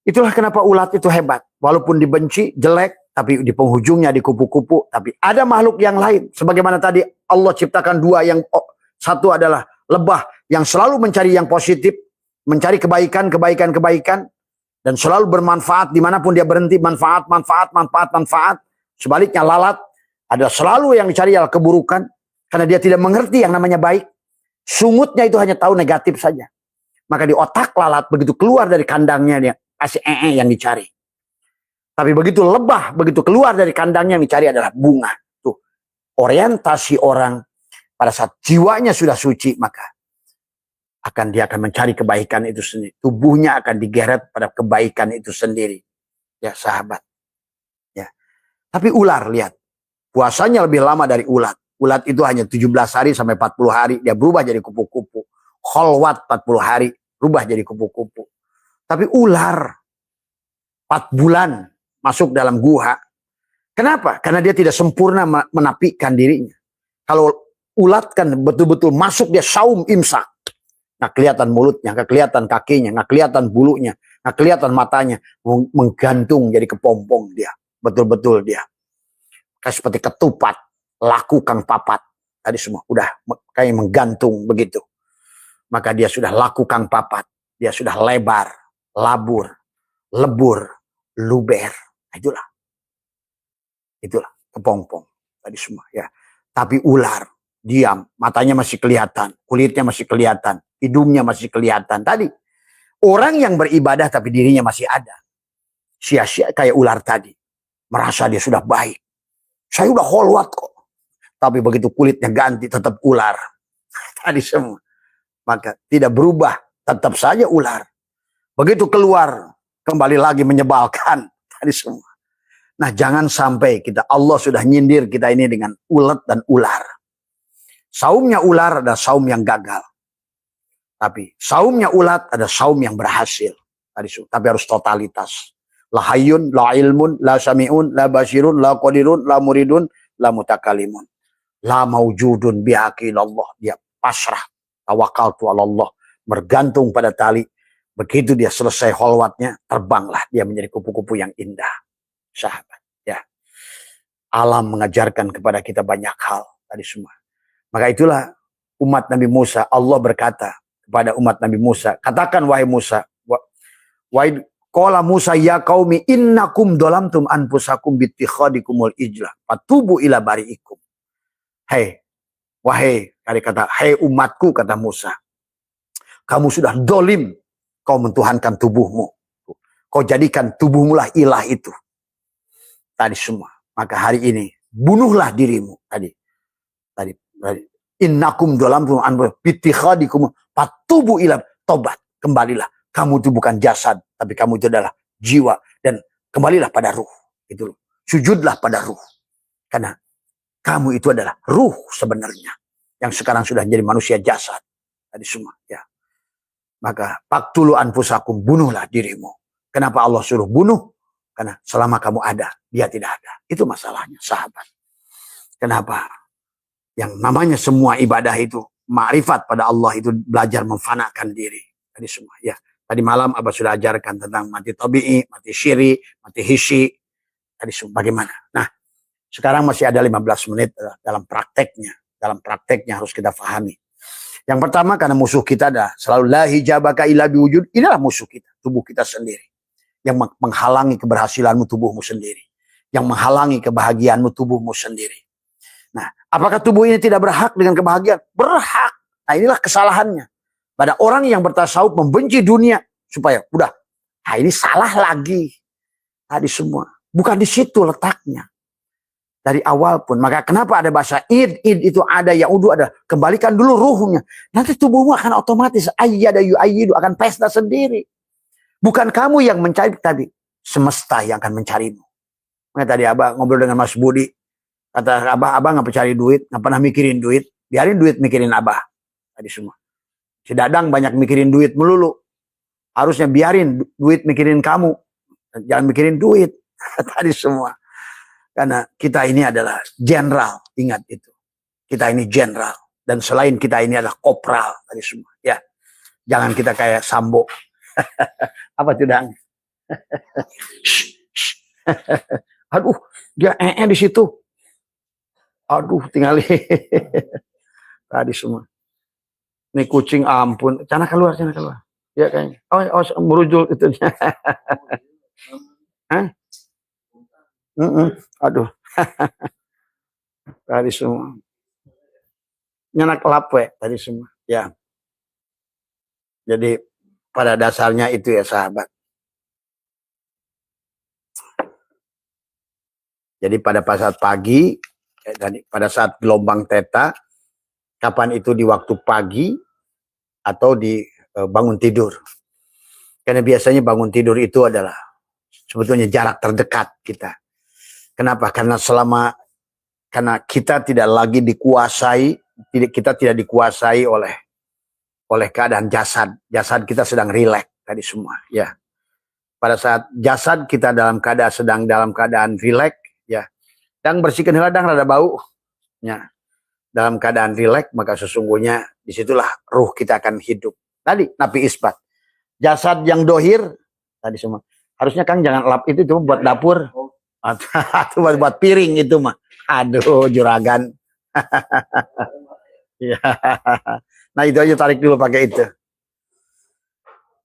Itulah kenapa ulat itu hebat. Walaupun dibenci, jelek, tapi di penghujungnya di kupu-kupu. Tapi ada makhluk yang lain. Sebagaimana tadi Allah ciptakan 2 yang satu adalah lebah yang selalu mencari yang positif. Mencari kebaikan. Dan selalu bermanfaat dimanapun dia berhenti. Manfaat. Sebaliknya lalat adalah selalu yang dicari adalah keburukan. Karena dia tidak mengerti yang namanya baik. Sungutnya itu hanya tahu negatif saja. Maka di otak lalat begitu keluar dari kandangnya dia kasih yang dicari. Tapi begitu lebah, begitu keluar dari kandangnya yang dicari adalah bunga. Tuh, orientasi orang pada saat jiwanya sudah suci maka dia akan mencari kebaikan itu sendiri. Tubuhnya akan digeret pada kebaikan itu sendiri. Ya sahabat. Ya. Tapi ular lihat, puasanya lebih lama dari ulat. Ulat itu hanya 17 hari sampai 40 hari dia berubah jadi kupu-kupu. Kholwat 40 hari, berubah jadi kupu-kupu. Tapi ular 4 bulan masuk dalam gua. Kenapa? Karena dia tidak sempurna menapikan dirinya. Kalau ulat kan betul-betul masuk dia saum imsak. Nggak kelihatan mulutnya, nggak kelihatan kakinya, nggak kelihatan bulunya, nggak kelihatan matanya. Menggantung jadi kepompong dia. Betul-betul dia. Kayak seperti ketupat, laku kang papat. Tadi semua udah kayak menggantung begitu. Maka dia sudah laku kang papat. Dia sudah lebar, labur, lebur, luber. Itulah kepompong. Tadi semua ya. Tapi ular, diam. Matanya masih kelihatan. Kulitnya masih kelihatan. Hidungnya masih kelihatan. Tadi, orang yang beribadah tapi dirinya masih ada. Sia-sia kayak ular tadi. Merasa dia sudah baik. Saya udah holwat kok. Tapi begitu kulitnya ganti tetap ular. Tadi semua. Maka tidak berubah, tetap saja ular. Begitu keluar, kembali lagi menyebalkan. Tadi semua. Nah jangan sampai Allah sudah nyindir kita ini dengan ulet dan ular. Saumnya ular ada saum yang gagal. Tapi saumnya ulat ada saum yang berhasil. Tapi harus totalitas. La hayyun, la ilmun, la sami'un, la basirun, la qadirun, la muridun, la mutakalimun. La maujudun bihaqilallah. Dia pasrah. Tawakaltu ala Allah. Bergantung pada tali. Begitu dia selesai holwatnya, terbanglah dia menjadi kupu-kupu yang indah. Sahabat. Ya. Alam mengajarkan kepada kita banyak hal. Tadi semua. Maka itulah umat Nabi Musa, Allah berkata kepada umat Nabi Musa, katakan wahai Musa, wahai qala Musa ya qaumi innakum dolamtum anfusakum bittikhadikumul ijlah fatubu ila bari'ikum. Hei, wahai, kali kata, hei umatku, kata Musa, kamu sudah dolim, kau mentuhankan tubuhmu, kau jadikan tubuhmu lah ilah itu. Tadi semua, maka hari ini bunuhlah dirimu. Tadi innakum dolamtum anfusakum bittikhadikum fatubu ila, tobat, kembalilah. Kamu itu bukan jasad, tapi kamu itu adalah jiwa, dan kembalilah pada ruh. Itu sujudlah pada ruh, karena kamu itu adalah ruh sebenarnya yang sekarang sudah jadi manusia jasad. Tadi semua, ya. Maka paktulu anfusakum, bunuhlah dirimu. Kenapa Allah suruh bunuh? Karena selama kamu ada, dia tidak ada. Itu masalahnya, sahabat. Kenapa? Yang namanya semua ibadah itu, ma'rifat pada Allah itu belajar memfanakan diri. Tadi semua, ya. Tadi malam Abah sudah ajarkan tentang mati tabi'i, mati syiri, mati hissi. Tadi semua, bagaimana? Nah, sekarang masih ada 15 menit dalam prakteknya. Dalam prakteknya harus kita pahami. Yang pertama, karena musuh kita ada selalu la hijabaka illa biwujud. Inilah musuh kita, tubuh kita sendiri. Yang menghalangi keberhasilanmu, tubuhmu sendiri. Yang menghalangi kebahagiaanmu, tubuhmu sendiri. Nah, apakah tubuh ini tidak berhak dengan kebahagiaan? Berhak. Nah, inilah kesalahannya. Pada orang yang bertasawuf membenci dunia supaya udah, nah ini salah lagi. Tadi semua. Bukan di situ letaknya. Dari awal pun. Maka kenapa ada bahasa id? Id itu ada, yaudu ada. Kembalikan dulu ruhnya. Nanti tubuhmu akan otomatis ayyada yu'ayyidu, akan pesta sendiri. Bukan kamu yang mencari, tapi semesta yang akan mencarimu. Maka tadi Abah ngobrol dengan Mas Budi. Kata Abah nggak percaya duit, nggak pernah mikirin duit. Biarin duit mikirin Abah. Tadi semua. Si Dadang banyak mikirin duit melulu. Harusnya biarin duit mikirin kamu. Jangan mikirin duit. Tadi semua. Karena kita ini adalah jenderal, ingat itu. Kita ini jenderal, dan selain kita ini adalah kopral tadi semua. Ya, jangan kita kayak Sambo. Apa tuh Dang? Aduh, dia di situ. Aduh, tinggal tadi semua. Ini kucing ampun, cana keluar. Ya kayaknya. Oh merujul itu. Hah? Aduh. Tadi semua. Nyanak lapwe tadi semua. Ya. Jadi pada dasarnya itu ya sahabat. Jadi pada saat pagi, dan pada saat gelombang theta, kapan itu di waktu pagi atau di bangun tidur. Karena biasanya bangun tidur itu adalah sebetulnya jarak terdekat kita. Kenapa? Karena kita tidak lagi dikuasai, kita tidak dikuasai oleh keadaan jasad. Jasad kita sedang rileks tadi semua, ya. Pada saat jasad kita sedang dalam keadaan rileks, ya. Dan bersihkan heladang rada bau, ya. Dalam keadaan rileks, maka sesungguhnya disitulah ruh kita akan hidup. Tadi Nabi isbat. Jasad yang dohir tadi semua. Harusnya Kang jangan lap itu cuma buat dapur. Atau buat piring itu mah. Aduh, juragan. Ya. Nah, itu aja tarik dulu pakai itu.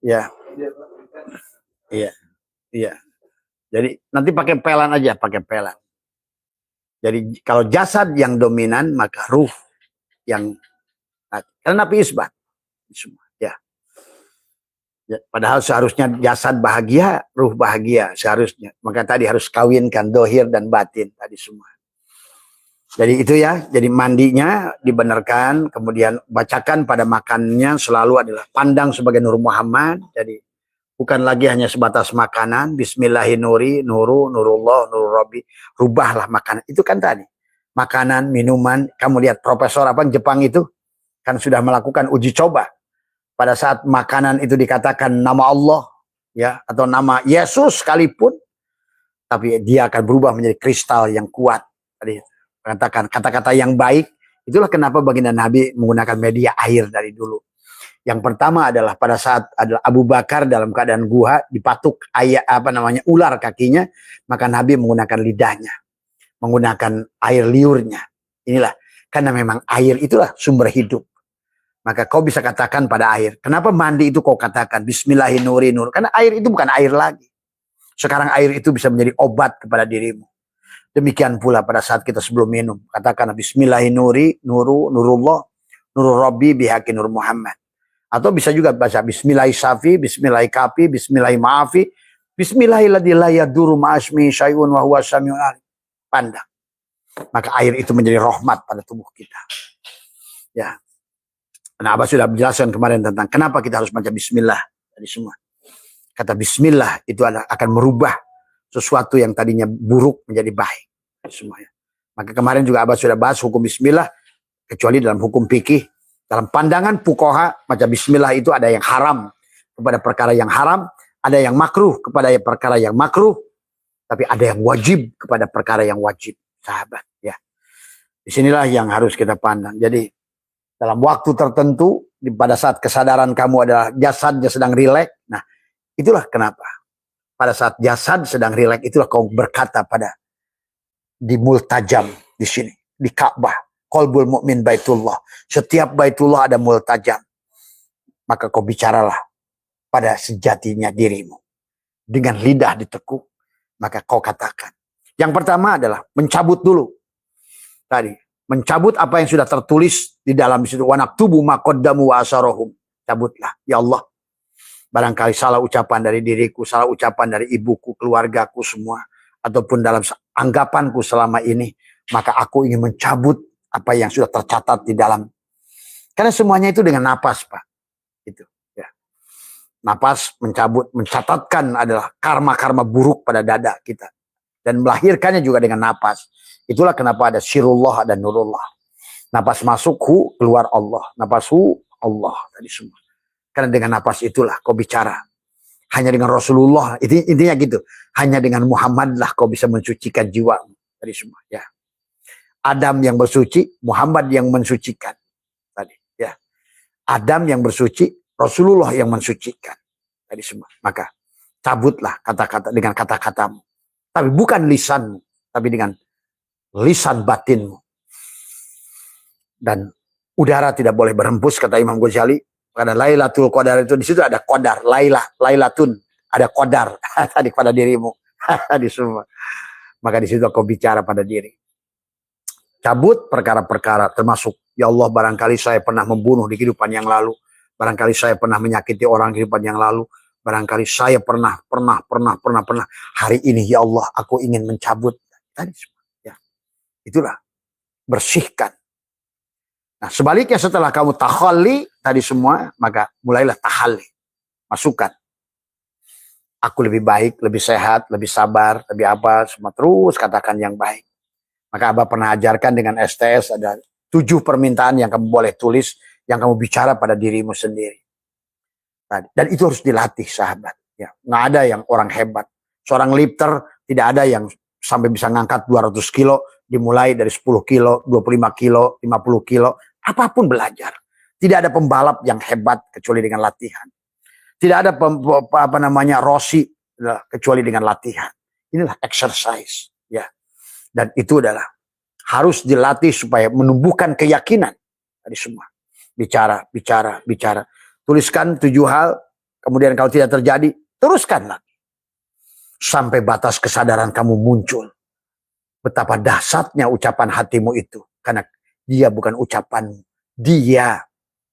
Ya. Iya. Iya. Jadi nanti pakai pelan aja, pakai pelan. Jadi kalau jasad yang dominan, maka ruh yang karena Nabi isbat semua. Ya, padahal seharusnya jasad bahagia, ruh bahagia seharusnya. Maka tadi harus kawinkan dohir dan batin tadi semua. Jadi itu ya, jadi mandinya dibenarkan, kemudian bacakan pada makannya selalu adalah pandang sebagai Nur Muhammad. Jadi bukan lagi hanya sebatas makanan, Bismillahirrahmanirrahim, nurullah, nurul rabbi, rubahlah makanan. Itu kan tadi, makanan, minuman. Kamu lihat profesor Jepang itu kan sudah melakukan uji coba. Pada saat makanan itu dikatakan nama Allah, ya, atau nama Yesus sekalipun, tapi dia akan berubah menjadi kristal yang kuat. Tadi katakan kata-kata yang baik. Itulah kenapa baginda Nabi menggunakan media air dari dulu. Yang pertama adalah pada saat adalah Abu Bakar dalam keadaan guha dipatuk ular kakinya, maka Nabi menggunakan lidahnya, menggunakan air liurnya. Inilah karena memang air itulah sumber hidup. Maka kau bisa katakan pada air. Kenapa mandi itu kau katakan Bismillahirrahmanirrahim? Karena air itu bukan air lagi. Sekarang air itu bisa menjadi obat kepada dirimu. Demikian pula pada saat kita sebelum minum. Katakan Bismillahirrahmanirrahim, nurullah, nurul Rabbi bihaqi nur Muhammad. Atau bisa juga baca Bismillahirrahmanirrahim, Bismillahirrahmanirrahim, Bismillahirrahmanirrahim, Bismillahirrahmanirrahim. Pandang. Maka air itu menjadi rahmat pada tubuh kita. Ya. Nah, Abah sudah menjelaskan kemarin tentang kenapa kita harus baca bismillah tadi semua. Kata bismillah itu akan merubah sesuatu yang tadinya buruk menjadi baik semuanya. Maka kemarin juga Abah sudah bahas hukum bismillah, kecuali dalam hukum fikih, dalam pandangan fuqaha, baca bismillah itu ada yang haram kepada perkara yang haram, ada yang makruh kepada perkara yang makruh, tapi ada yang wajib kepada perkara yang wajib, sahabat. Ya, disinilah yang harus kita pandang. Jadi dalam waktu tertentu, pada saat kesadaran kamu adalah jasadnya sedang rileks. Nah, itulah kenapa. Pada saat jasad sedang rileks, itulah kau berkata pada di multajam di sini, di Ka'bah. Qalbul mu'min baitullah. Setiap baitullah ada multajam. Maka kau bicaralah pada sejatinya dirimu. Dengan lidah ditekuk, maka kau katakan. Yang pertama adalah mencabut dulu. Tadi. Mencabut apa yang sudah tertulis di dalam situ. Wa naktubu ma qaddamu wa asarahum. Cabutlah. Ya Allah. Barangkali salah ucapan dari diriku, salah ucapan dari ibuku, keluargaku semua. Ataupun dalam anggapanku selama ini. Maka aku ingin mencabut apa yang sudah tercatat di dalam. Karena semuanya itu dengan napas, Pak. Itu. Ya. Napas mencabut, mencatatkan adalah karma-karma buruk pada dada kita. Dan melahirkannya juga dengan napas. Itulah kenapa ada sirullah dan nurullah. Napas masuk, keluar Allah. Napas Allah. Tadi semua. Karena dengan napas itulah kau bicara. Hanya dengan Rasulullah. Intinya gitu. Hanya dengan Muhammad lah kau bisa mensucikan jiwa. Tadi semua. Ya. Adam yang bersuci, Muhammad yang mensucikan. Tadi. Ya. Adam yang bersuci, Rasulullah yang mensucikan. Tadi semua. Maka cabutlah kata-kata dengan kata-katamu. Tapi bukan lisanmu. Tapi dengan lisan batinmu. Dan udara tidak boleh berhembus, kata Imam Ghazali. Karena Lailatul Qadar itu, di situ ada qadar, Lailatun, ada qadar tadi pada dirimu. Di semua. Maka di situ kau bicara pada diri. Cabut perkara-perkara, termasuk ya Allah, barangkali saya pernah membunuh di kehidupan yang lalu. Barangkali saya pernah menyakiti orang di kehidupan yang lalu. Barangkali saya pernah. Hari ini ya Allah, aku ingin mencabut. Tadi semua. Itulah, bersihkan. Nah, sebaliknya setelah kamu takhalli tadi semua, maka mulailah tahalli. Masukkan. Aku lebih baik, lebih sehat, lebih sabar, lebih apa, semua terus katakan yang baik. Maka Abah pernah ajarkan dengan STS, ada 7 permintaan yang kamu boleh tulis, yang kamu bicara pada dirimu sendiri. Dan itu harus dilatih, sahabat. Ya, nggak ada yang orang hebat. Seorang lifter tidak ada yang sampai bisa ngangkat 200 kilo, dimulai dari 10 kilo, 25 kilo, 50 kilo, apapun belajar. Tidak ada pembalap yang hebat kecuali dengan latihan. Tidak ada Rossi kecuali dengan latihan. Inilah exercise, ya. Dan itu adalah harus dilatih supaya menumbuhkan keyakinan tadi semua. Bicara. Tuliskan 7 hal, kemudian kalau tidak terjadi, teruskan lagi. Sampai batas kesadaran kamu muncul. Betapa dahsyatnya ucapan hatimu itu. Karena dia bukan ucapanmu. Dia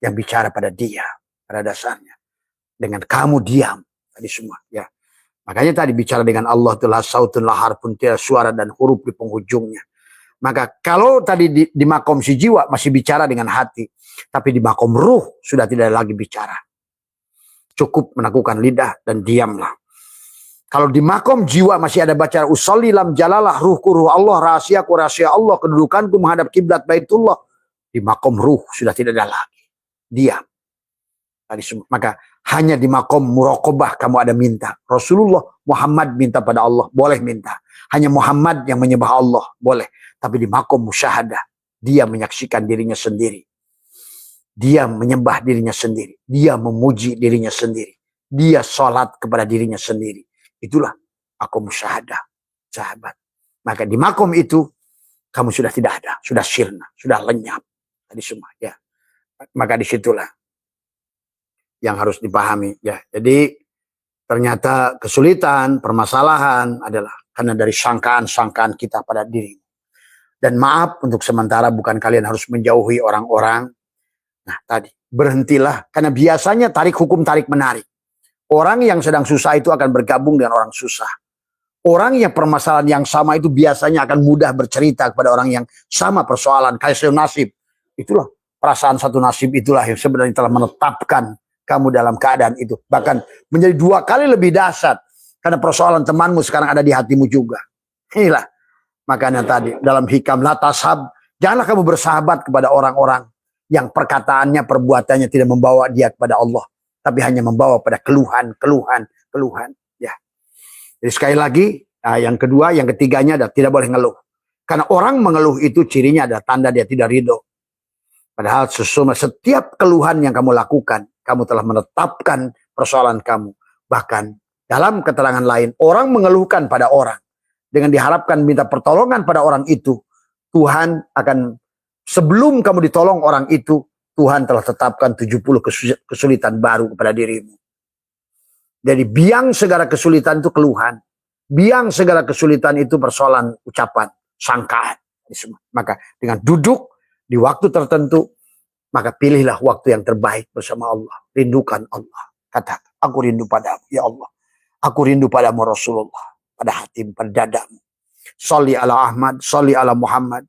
yang bicara pada dia. Pada dasarnya. Dengan kamu diam. Tadi semua. Ya. Makanya tadi bicara dengan Allah itu la sautun la harfun, tidak suara dan huruf di penghujungnya. Maka kalau tadi di makom si jiwa masih bicara dengan hati. Tapi di makom ruh sudah tidak lagi bicara. Cukup menaklukkan lidah dan diamlah. Kalau di makom jiwa masih ada baca usolli lam jalalah, ruhku ruh Allah, rahasiaku rahasia Allah, kedudukanku menghadap kiblat Baitullah. Di makom ruh sudah tidak ada lagi. Diam. Maka hanya di makom muraqabah kamu ada minta. Rasulullah Muhammad minta pada Allah, boleh minta. Hanya Muhammad yang menyembah Allah, boleh. Tapi di makom musyahadah, dia menyaksikan dirinya sendiri. Dia menyembah dirinya sendiri. Dia memuji dirinya sendiri. Dia sholat kepada dirinya sendiri. Itulah makom musyahadah, sahabat. Maka di makom itu kamu sudah tidak ada, sudah sirna, sudah lenyap. Tadi semua, ya. Maka disitulah yang harus dipahami. Ya, jadi ternyata kesulitan, permasalahan adalah karena dari sangkaan-sangkaan kita pada diri. Dan maaf untuk sementara bukan kalian harus menjauhi orang-orang. Nah tadi, berhentilah. Karena biasanya tarik hukum tarik menarik. Orang yang sedang susah itu akan bergabung dengan orang susah. Orang yang permasalahan yang sama itu biasanya akan mudah bercerita kepada orang yang sama persoalan. Kayak nasib. Itulah perasaan satu nasib itulah yang sebenarnya telah menetapkan kamu dalam keadaan itu. Bahkan menjadi 2 kali lebih dahsyat. Karena persoalan temanmu sekarang ada di hatimu juga. Inilah. Makanya tadi dalam hikam la tashab, janganlah kamu bersahabat kepada orang-orang yang perkataannya, perbuatannya tidak membawa dia kepada Allah, tapi hanya membawa pada keluhan. Ya. Jadi sekali lagi, yang kedua, yang ketiganya adalah tidak boleh ngeluh. Karena orang mengeluh itu cirinya adalah tanda dia tidak ridho. Padahal sesungguhnya setiap keluhan yang kamu lakukan, kamu telah menetapkan persoalan kamu. Bahkan dalam keterangan lain, orang mengeluhkan pada orang dengan diharapkan minta pertolongan pada orang itu, Tuhan akan, sebelum kamu ditolong orang itu, Tuhan telah tetapkan 70 kesulitan baru kepada dirimu. Jadi biang segala kesulitan itu keluhan. Biang segala kesulitan itu persoalan ucapan, sangkaan. Maka dengan duduk di waktu tertentu, maka pilihlah waktu yang terbaik bersama Allah. Rindukan Allah. Kata, aku rindu padamu, ya Allah. Aku rindu padamu Rasulullah. Pada hatimu, pada dadamu. Sholli ala Ahmad, sholli ala Muhammad.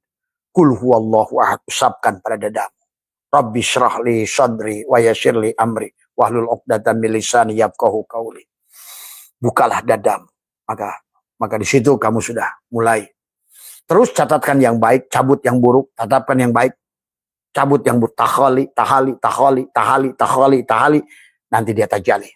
Kul huwallahu ahad, usapkan pada dadamu. Rabbi syrahli sadri wa yassirli amri wahlul 'uqdatam min lisani yafqahu qauli. Bukalah dadamu. Maka di situ kamu sudah mulai. Terus catatkan yang baik, cabut yang buruk, tetapkan yang baik. Cabut yang buruk, tahali. Nanti dia tajali.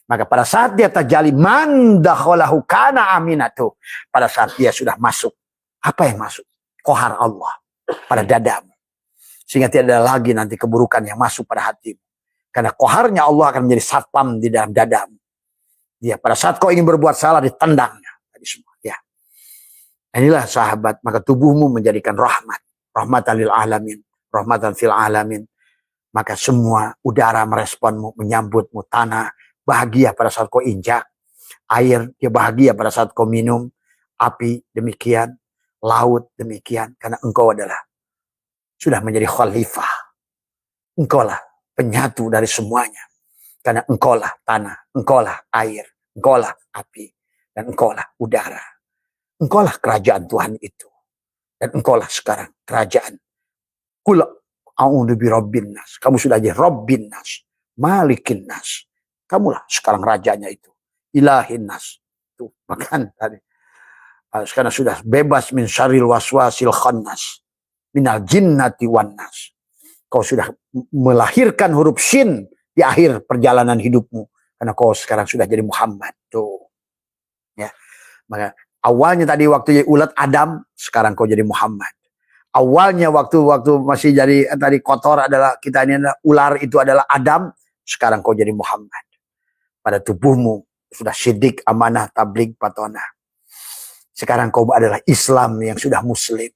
Maka pada saat dia tajali, man dakhalahu kana aminatu. Pada saat dia sudah masuk. Apa yang masuk? Kohar Allah pada dadamu. Sehingga tidak ada lagi nanti keburukan yang masuk pada hatimu. Karena koharnya Allah akan menjadi satpam di dalam dadamu. Ya, pada saat kau ingin berbuat salah, ditendangnya. Ya. Inilah sahabat, maka tubuhmu menjadikan rahmat. Rahmatan lil alamin. Rahmatan fil alamin. Maka semua udara meresponmu, menyambutmu, tanah bahagia pada saat kau injak, air dia bahagia pada saat kau minum, api demikian, laut demikian, karena engkau adalah sudah menjadi khalifah. Engkaulah penyatu dari semuanya, karena engkaulah tanah, engkaulah air, engkaulah api, dan engkaulah udara. Engkaulah kerajaan Tuhan itu, dan engkaulah sekarang kerajaan. Kul a'udzu birabbin nas. Kamu sudah jadi Rabbin nas, Malikin nas. Kamulah sekarang rajanya itu. Ilahin nas. Tuh, bahkan tadi. Sekarang sudah bebas min syarril waswasil khannas. Minal jinnati wan nas. Kau sudah melahirkan huruf shin di akhir perjalanan hidupmu. Karena kau sekarang sudah jadi Muhammad. Tuh. Ya. Maka awalnya tadi waktu jadi ulat Adam, sekarang kau jadi Muhammad. Awalnya waktu masih jadi tadi kotor adalah kita ini adalah ular, itu adalah Adam, sekarang kau jadi Muhammad. Pada tubuhmu sudah syidik, amanah, tabligh, patonah. Sekarang kau adalah Islam yang sudah muslim.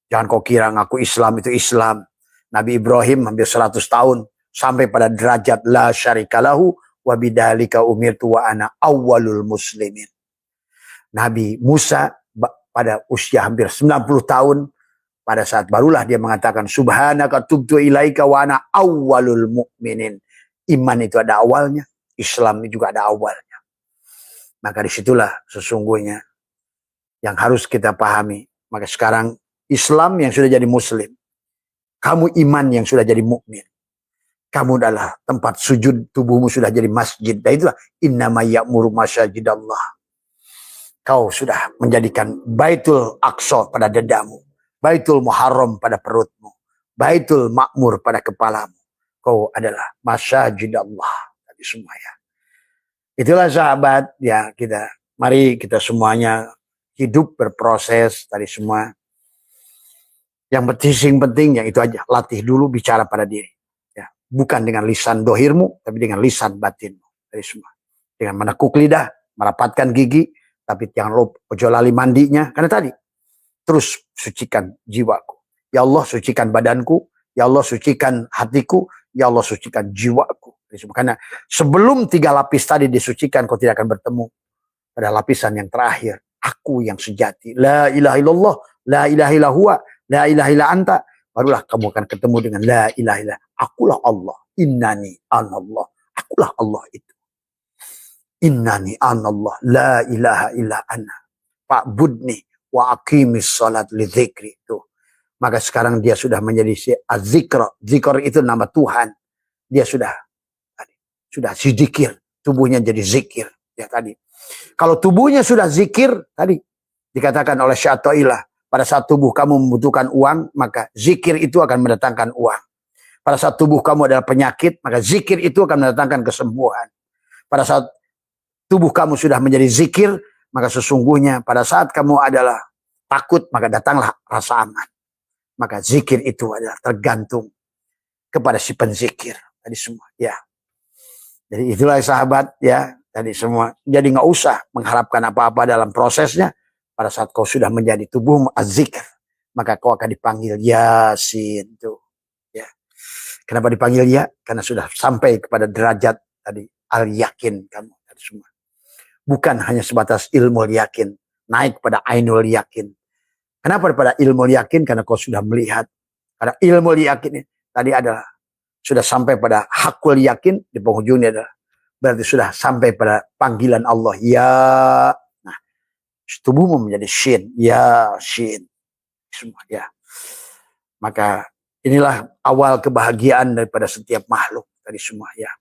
Jangan kau kira ngaku Islam itu Islam. Nabi Ibrahim hampir 100 tahun sampai pada derajat la syarikalahu wa bidzalika umirtu wa ana awwalul muslimin. Nabi Musa pada usia hampir 90 tahun, pada saat barulah dia mengatakan subhanaka tubtu ilaika wa ana awwalul mu'minin. Iman itu ada awalnya, Islam juga ada awalnya. Maka disitulah sesungguhnya yang harus kita pahami. Maka sekarang Islam yang sudah jadi muslim, kamu iman yang sudah jadi mukmin, kamu adalah tempat sujud, tubuhmu sudah jadi masjid. Dan itulah innama ya'muru masajidallah. Kau sudah menjadikan Baitul Aqsa pada dadamu, Baitul Muharram pada perutmu, Baitul Makmur pada kepalamu. Kau adalah masajidallah. Tadi semua ya. Itulah sahabat ya, mari kita semuanya hidup berproses tadi semua. Yang penting yang itu aja, latih dulu bicara pada diri. Ya, bukan dengan lisan dohirmu, tapi dengan lisan batinmu. Tadi semua. Dengan menekuk lidah, merapatkan gigi, tapi jangan lupa ojo lali mandinya. Karena tadi, terus sucikan jiwaku. Ya Allah, sucikan badanku. Ya Allah sucikan hatiku, ya Allah sucikan jiwaku. Karena sebelum 3 lapis tadi disucikan, kau tidak akan bertemu pada lapisan yang terakhir. Aku yang sejati. La ilaha illallah, la ilaha illallah, la ilaha illa anta. Barulah kamu akan ketemu dengan la ilaha illallah. Akulah Allah. Innani anallah. Akulah Allah itu. Innani anallah. La ilaha illa ana. Fa'budni wa aqimis salat li dzikri. Tuh. Maka sekarang dia sudah menjadi zikr. Zikr itu nama Tuhan. Dia sudah zikir. Tubuhnya jadi zikir. Ya tadi. Kalau tubuhnya sudah zikir, tadi dikatakan oleh Syai'illah, pada saat tubuh kamu membutuhkan uang, maka zikir itu akan mendatangkan uang. Pada saat tubuh kamu adalah penyakit, maka zikir itu akan mendatangkan kesembuhan. Pada saat tubuh kamu sudah menjadi zikir, maka sesungguhnya pada saat kamu adalah takut, maka datanglah rasa aman. Maka zikir itu adalah tergantung kepada si penzikir. Tadi semua, ya. Jadi itulah sahabat, ya. Tadi semua. Jadi nggak usah mengharapkan apa-apa dalam prosesnya. Pada saat kau sudah menjadi tubuhmu az-zikr, maka kau akan dipanggil Yasin. Tuh. Ya. Kenapa dipanggil ya? Karena sudah sampai kepada derajat tadi al-yakin kamu. Tadi semua. Bukan hanya sebatas ilmu yakin. Naik pada ainul yakin. Kenapa pada ilmu yakin? Karena kau sudah melihat. Karena ilmu yakin ini tadi adalah sudah sampai pada hakul yakin. Di penghujungnya adalah berarti sudah sampai pada panggilan Allah. Ya. Nah, tubuhmu menjadi shin. Ya, shin. Semua ya. Maka inilah awal kebahagiaan daripada setiap makhluk. Tadi semua ya.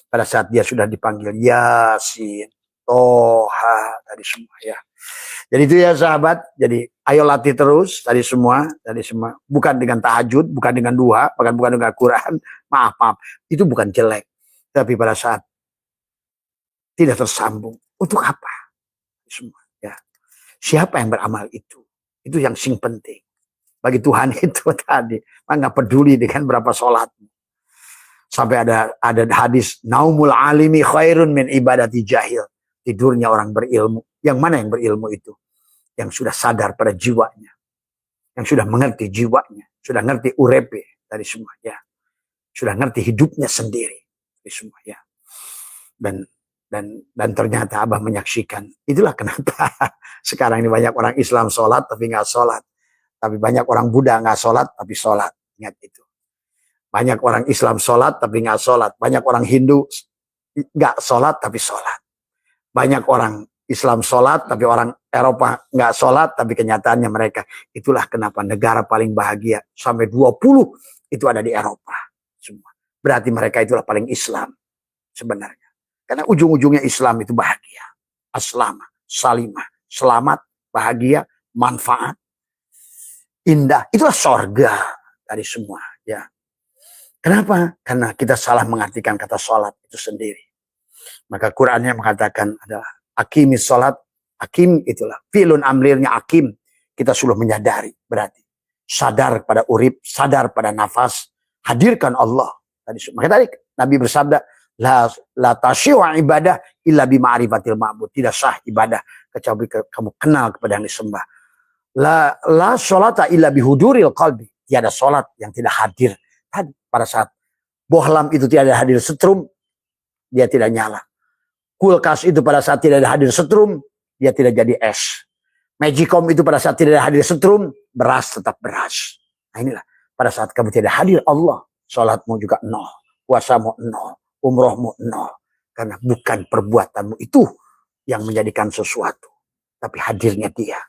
Pada saat dia sudah dipanggil Yasin. Toha. Tadi semua ya. Jadi itu ya sahabat, jadi ayo latih terus tadi semua, bukan dengan tahajud, bukan dengan duha, bahkan bukan dengan Quran, maaf, itu bukan jelek. Tapi pada saat tidak tersambung, untuk apa? Semua ya. Siapa yang beramal itu? Itu yang sing penting. Bagi Tuhan itu tadi, nggak peduli dengan berapa sholat. Sampai ada hadis, naumul alimi khairun min ibadati jahil. Tidurnya orang berilmu. Yang mana yang berilmu itu? Yang sudah sadar pada jiwanya. Yang sudah mengerti jiwanya. Sudah ngerti urepe dari semua ya. Sudah ngerti hidupnya sendiri dari semua ya. Dan ternyata Abah menyaksikan. Itulah kenapa sekarang ini banyak orang Islam sholat tapi nggak sholat. Tapi banyak orang Buddha nggak sholat tapi sholat. Ingat itu. Banyak orang Islam sholat tapi nggak sholat. Banyak orang Hindu nggak sholat tapi sholat. Banyak orang Islam sholat, tapi orang Eropa nggak sholat, tapi kenyataannya mereka. Itulah kenapa negara paling bahagia. Sampai 20 itu ada di Eropa. Semua. Berarti mereka itulah paling Islam sebenarnya. Karena ujung-ujungnya Islam itu bahagia. Aslama, salimah, selamat, bahagia, manfaat, indah. Itulah sorga dari semua. Ya. Kenapa? Karena kita salah mengartikan kata sholat itu sendiri. Maka Qurannya mengatakan adalah akimis sholat. Akim itulah. Fi'lun amrilnya akim. Kita sudah menyadari. Berarti. Sadar pada urip. Sadar pada nafas. Hadirkan Allah. Maka tadi Nabi bersabda. La tasyiwa ibadah illa bima'rifatil ma'bud. Tidak sah ibadah. Kecuali kamu kenal kepada yang disembah. La sholata illa bihuduril qalbi. Tiada sholat yang tidak hadir. Tadi pada saat bohlam itu tidak hadir setrum. Dia tidak nyala. Kulkas itu pada saat tidak ada hadir setrum, dia tidak jadi es. Magicom itu pada saat tidak ada hadir setrum, beras tetap beras. Nah inilah, pada saat kamu tidak hadir Allah, sholatmu juga nol, puasamu nol, umrohmu nol. Karena bukan perbuatanmu itu yang menjadikan sesuatu, tapi hadirnya dia.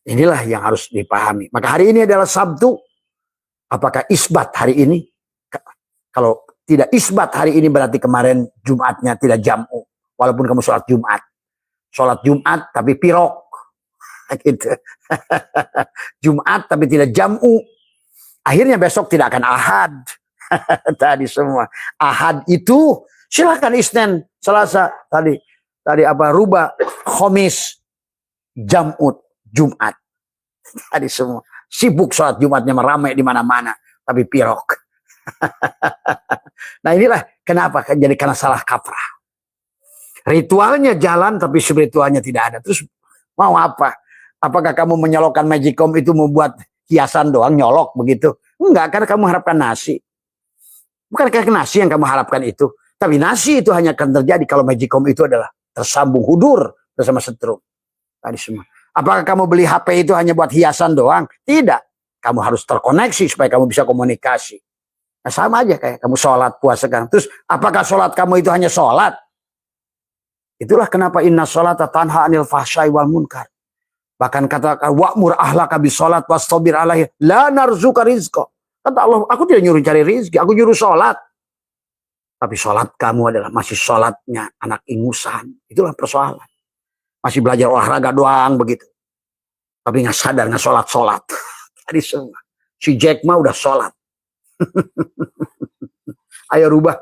Inilah yang harus dipahami. Maka hari ini adalah Sabtu. Apakah isbat hari ini? Kalau tidak isbat hari ini berarti kemarin Jumatnya tidak jam'u. Walaupun kamu sholat Jumat. Sholat Jumat tapi pirok. Gitu. Jumat tapi tidak jam'u. Akhirnya besok tidak akan ahad. Tadi semua. Ahad itu silakan Isnin, Selasa. Tadi apa? Rubah, Khomis, Jam'ut, Jumat. Tadi semua. Sibuk sholat Jumatnya meramai di mana-mana. Tapi pirok. Nah inilah kenapa jadi karena salah kaprah. Ritualnya jalan tapi spiritualnya tidak ada. Terus mau apa? Apakah kamu menyolokkan magicom itu membuat hiasan doang nyolok begitu? Enggak, karena kamu harapkan nasi. Bukan karena nasi yang kamu harapkan itu. Tapi nasi itu hanya akan terjadi kalau magicom itu adalah tersambung hudur bersama setrum. Tadi semua. Apakah kamu beli HP itu hanya buat hiasan doang? Tidak. Kamu harus terkoneksi supaya kamu bisa komunikasi. Nah, sama aja kayak kamu sholat puasa kan. Terus apakah sholat kamu itu hanya sholat? Itulah kenapa inna sholata tanha anil fahsyai wal munkar. Bahkan katakan wa'mur ahlaka bis sholat wastabir alaihi la narzuka rizqa. Kata Allah, aku tidak nyuruh cari rizki, aku nyuruh sholat. Tapi sholat kamu adalah masih sholatnya anak ingusan. Itulah persoalan. Masih belajar olahraga doang begitu. Tapi nggak sadar nggak sholat. Tadi semua. Si Jack mah udah sholat. Ayo rubah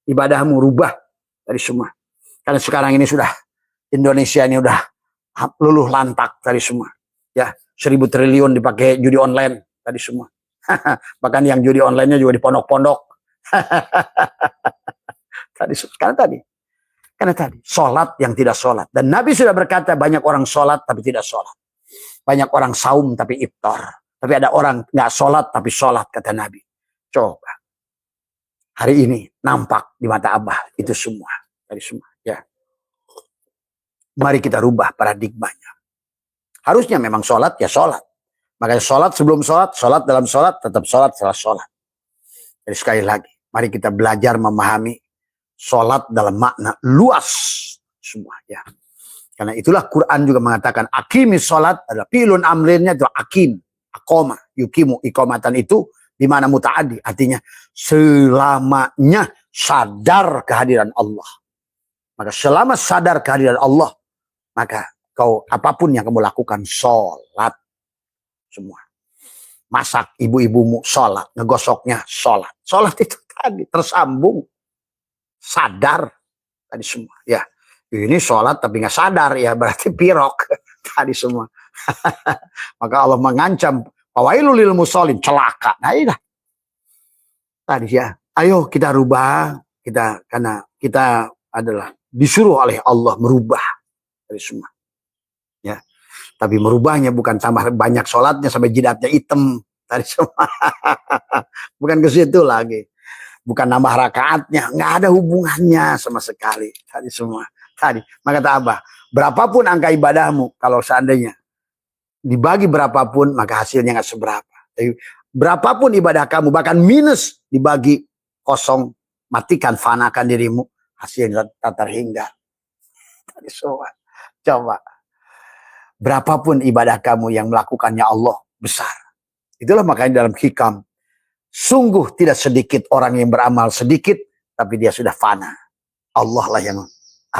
ibadahmu, rubah tadi semua. Karena sekarang ini sudah Indonesia ini udah luluh lantak tadi semua. Ya, 1.000 triliun dipakai judi online tadi semua. Bahkan yang judi online-nya juga di pondok-pondok. Karena tadi sholat yang tidak sholat. Dan Nabi sudah berkata banyak orang sholat tapi tidak sholat. Banyak orang saum tapi iftar. Tapi ada orang nggak sholat tapi sholat kata Nabi. Coba. Hari ini nampak di mata Abah itu semua. Tadi semua. Ya. Mari kita rubah paradigmanya. Harusnya memang sholat ya sholat. Makanya sholat sebelum sholat, sholat dalam sholat, tetap sholat setelah sholat. Jadi sekali lagi, mari kita belajar memahami sholat dalam makna luas semua. Ya. Karena itulah Quran juga mengatakan akimis sholat adalah pilun amrinnya itu akim, akoma, yukimu, ikomatan itu dimana mutaadi. Artinya selamanya sadar kehadiran Allah. Maka selama sadar kehadiran Allah, maka kau apapun yang kamu lakukan sholat. Semua. Masak ibu-ibumu sholat. Ngegosoknya sholat. Sholat itu tadi tersambung. Sadar. Tadi semua. Ya. Ini sholat tapi nggak sadar. Ya berarti pirok. Tadi semua. Maka Allah mengancam. Fawailul lil musholin. Celaka. Nah ini dah. Tadi ya. Ayo kita rubah. Karena kita adalah disuruh oleh Allah merubah. Tadi semua. Ya. Tapi merubahnya bukan tambah banyak sholatnya sampai jidatnya hitam. Tadi semua. Bukan ke situ lagi. Bukan nambah rakaatnya. Nggak ada hubungannya sama sekali. Tadi semua. Tadi. Maka kata Abah. Berapapun angka ibadahmu. Kalau seandainya dibagi berapapun. Maka hasilnya nggak seberapa. Tapi berapapun ibadah kamu. Bahkan minus dibagi kosong. Matikan, fanakan dirimu. Hasilnya tak terhingga. Tadi semua. Coba. Berapapun ibadah kamu yang melakukannya Allah besar. Itulah makanya dalam hikam. Sungguh tidak sedikit orang yang beramal sedikit. Tapi dia sudah fana. Allah lah yang.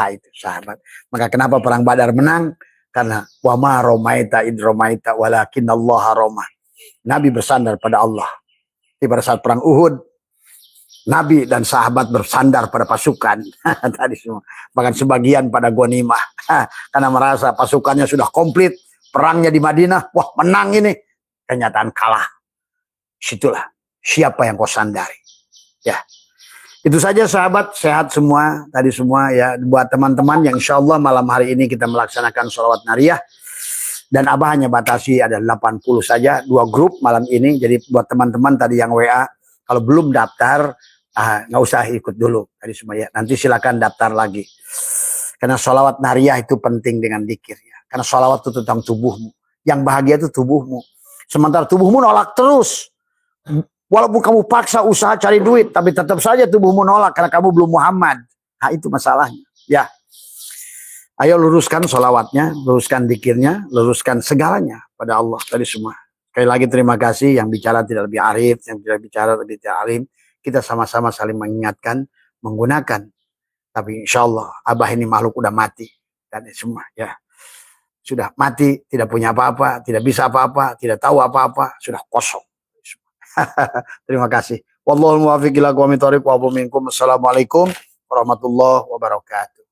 Itu sahabat. Maka kenapa perang Badar menang? Karena. Wa ma romaita id romaita walakin Allah romah. Nabi bersandar pada Allah. Pada saat perang Uhud. Nabi dan sahabat bersandar pada pasukan. Tadi semua. Bahkan sebagian pada ghanimah. Karena merasa pasukannya sudah komplit. Perangnya di Madinah. Wah menang ini. Kenyataan kalah. Situlah. Siapa yang kau sandari. Ya. Itu saja sahabat. Sehat semua. Tadi semua ya. Buat teman-teman yang insya Allah malam hari ini kita melaksanakan sholawat nariyah. Dan Abah hanya batasi ada 80 saja. 2 grup malam ini. Jadi buat teman-teman tadi yang WA. Kalau belum daftar. Nggak usah ikut dulu tadi semua ya. Nanti silakan daftar lagi. Karena sholawat nariyah itu penting dengan dzikir ya. Karena sholawat itu tentang tubuhmu. Yang bahagia itu tubuhmu. Sementara tubuhmu nolak terus. Walaupun kamu paksa usaha cari duit, tapi tetap saja tubuhmu nolak karena kamu belum Muhammad. Nah itu masalahnya. Ya. Ayo luruskan sholawatnya, luruskan dzikirnya, luruskan segalanya pada Allah tadi semua. Sekali lagi terima kasih yang bicara tidak lebih arif, yang tidak bicara lebih tidak alim. Kita sama-sama saling mengingatkan, menggunakan. Tapi insya Allah, Abah ini makhluk udah mati. Dan semua ya. Sudah mati, tidak punya apa-apa, tidak bisa apa-apa, tidak tahu apa-apa, sudah kosong. Terima kasih. Wallahul muwaffiq ila aqwamit thoriq wa minkum. Assalamualaikum warahmatullahi wabarakatuh.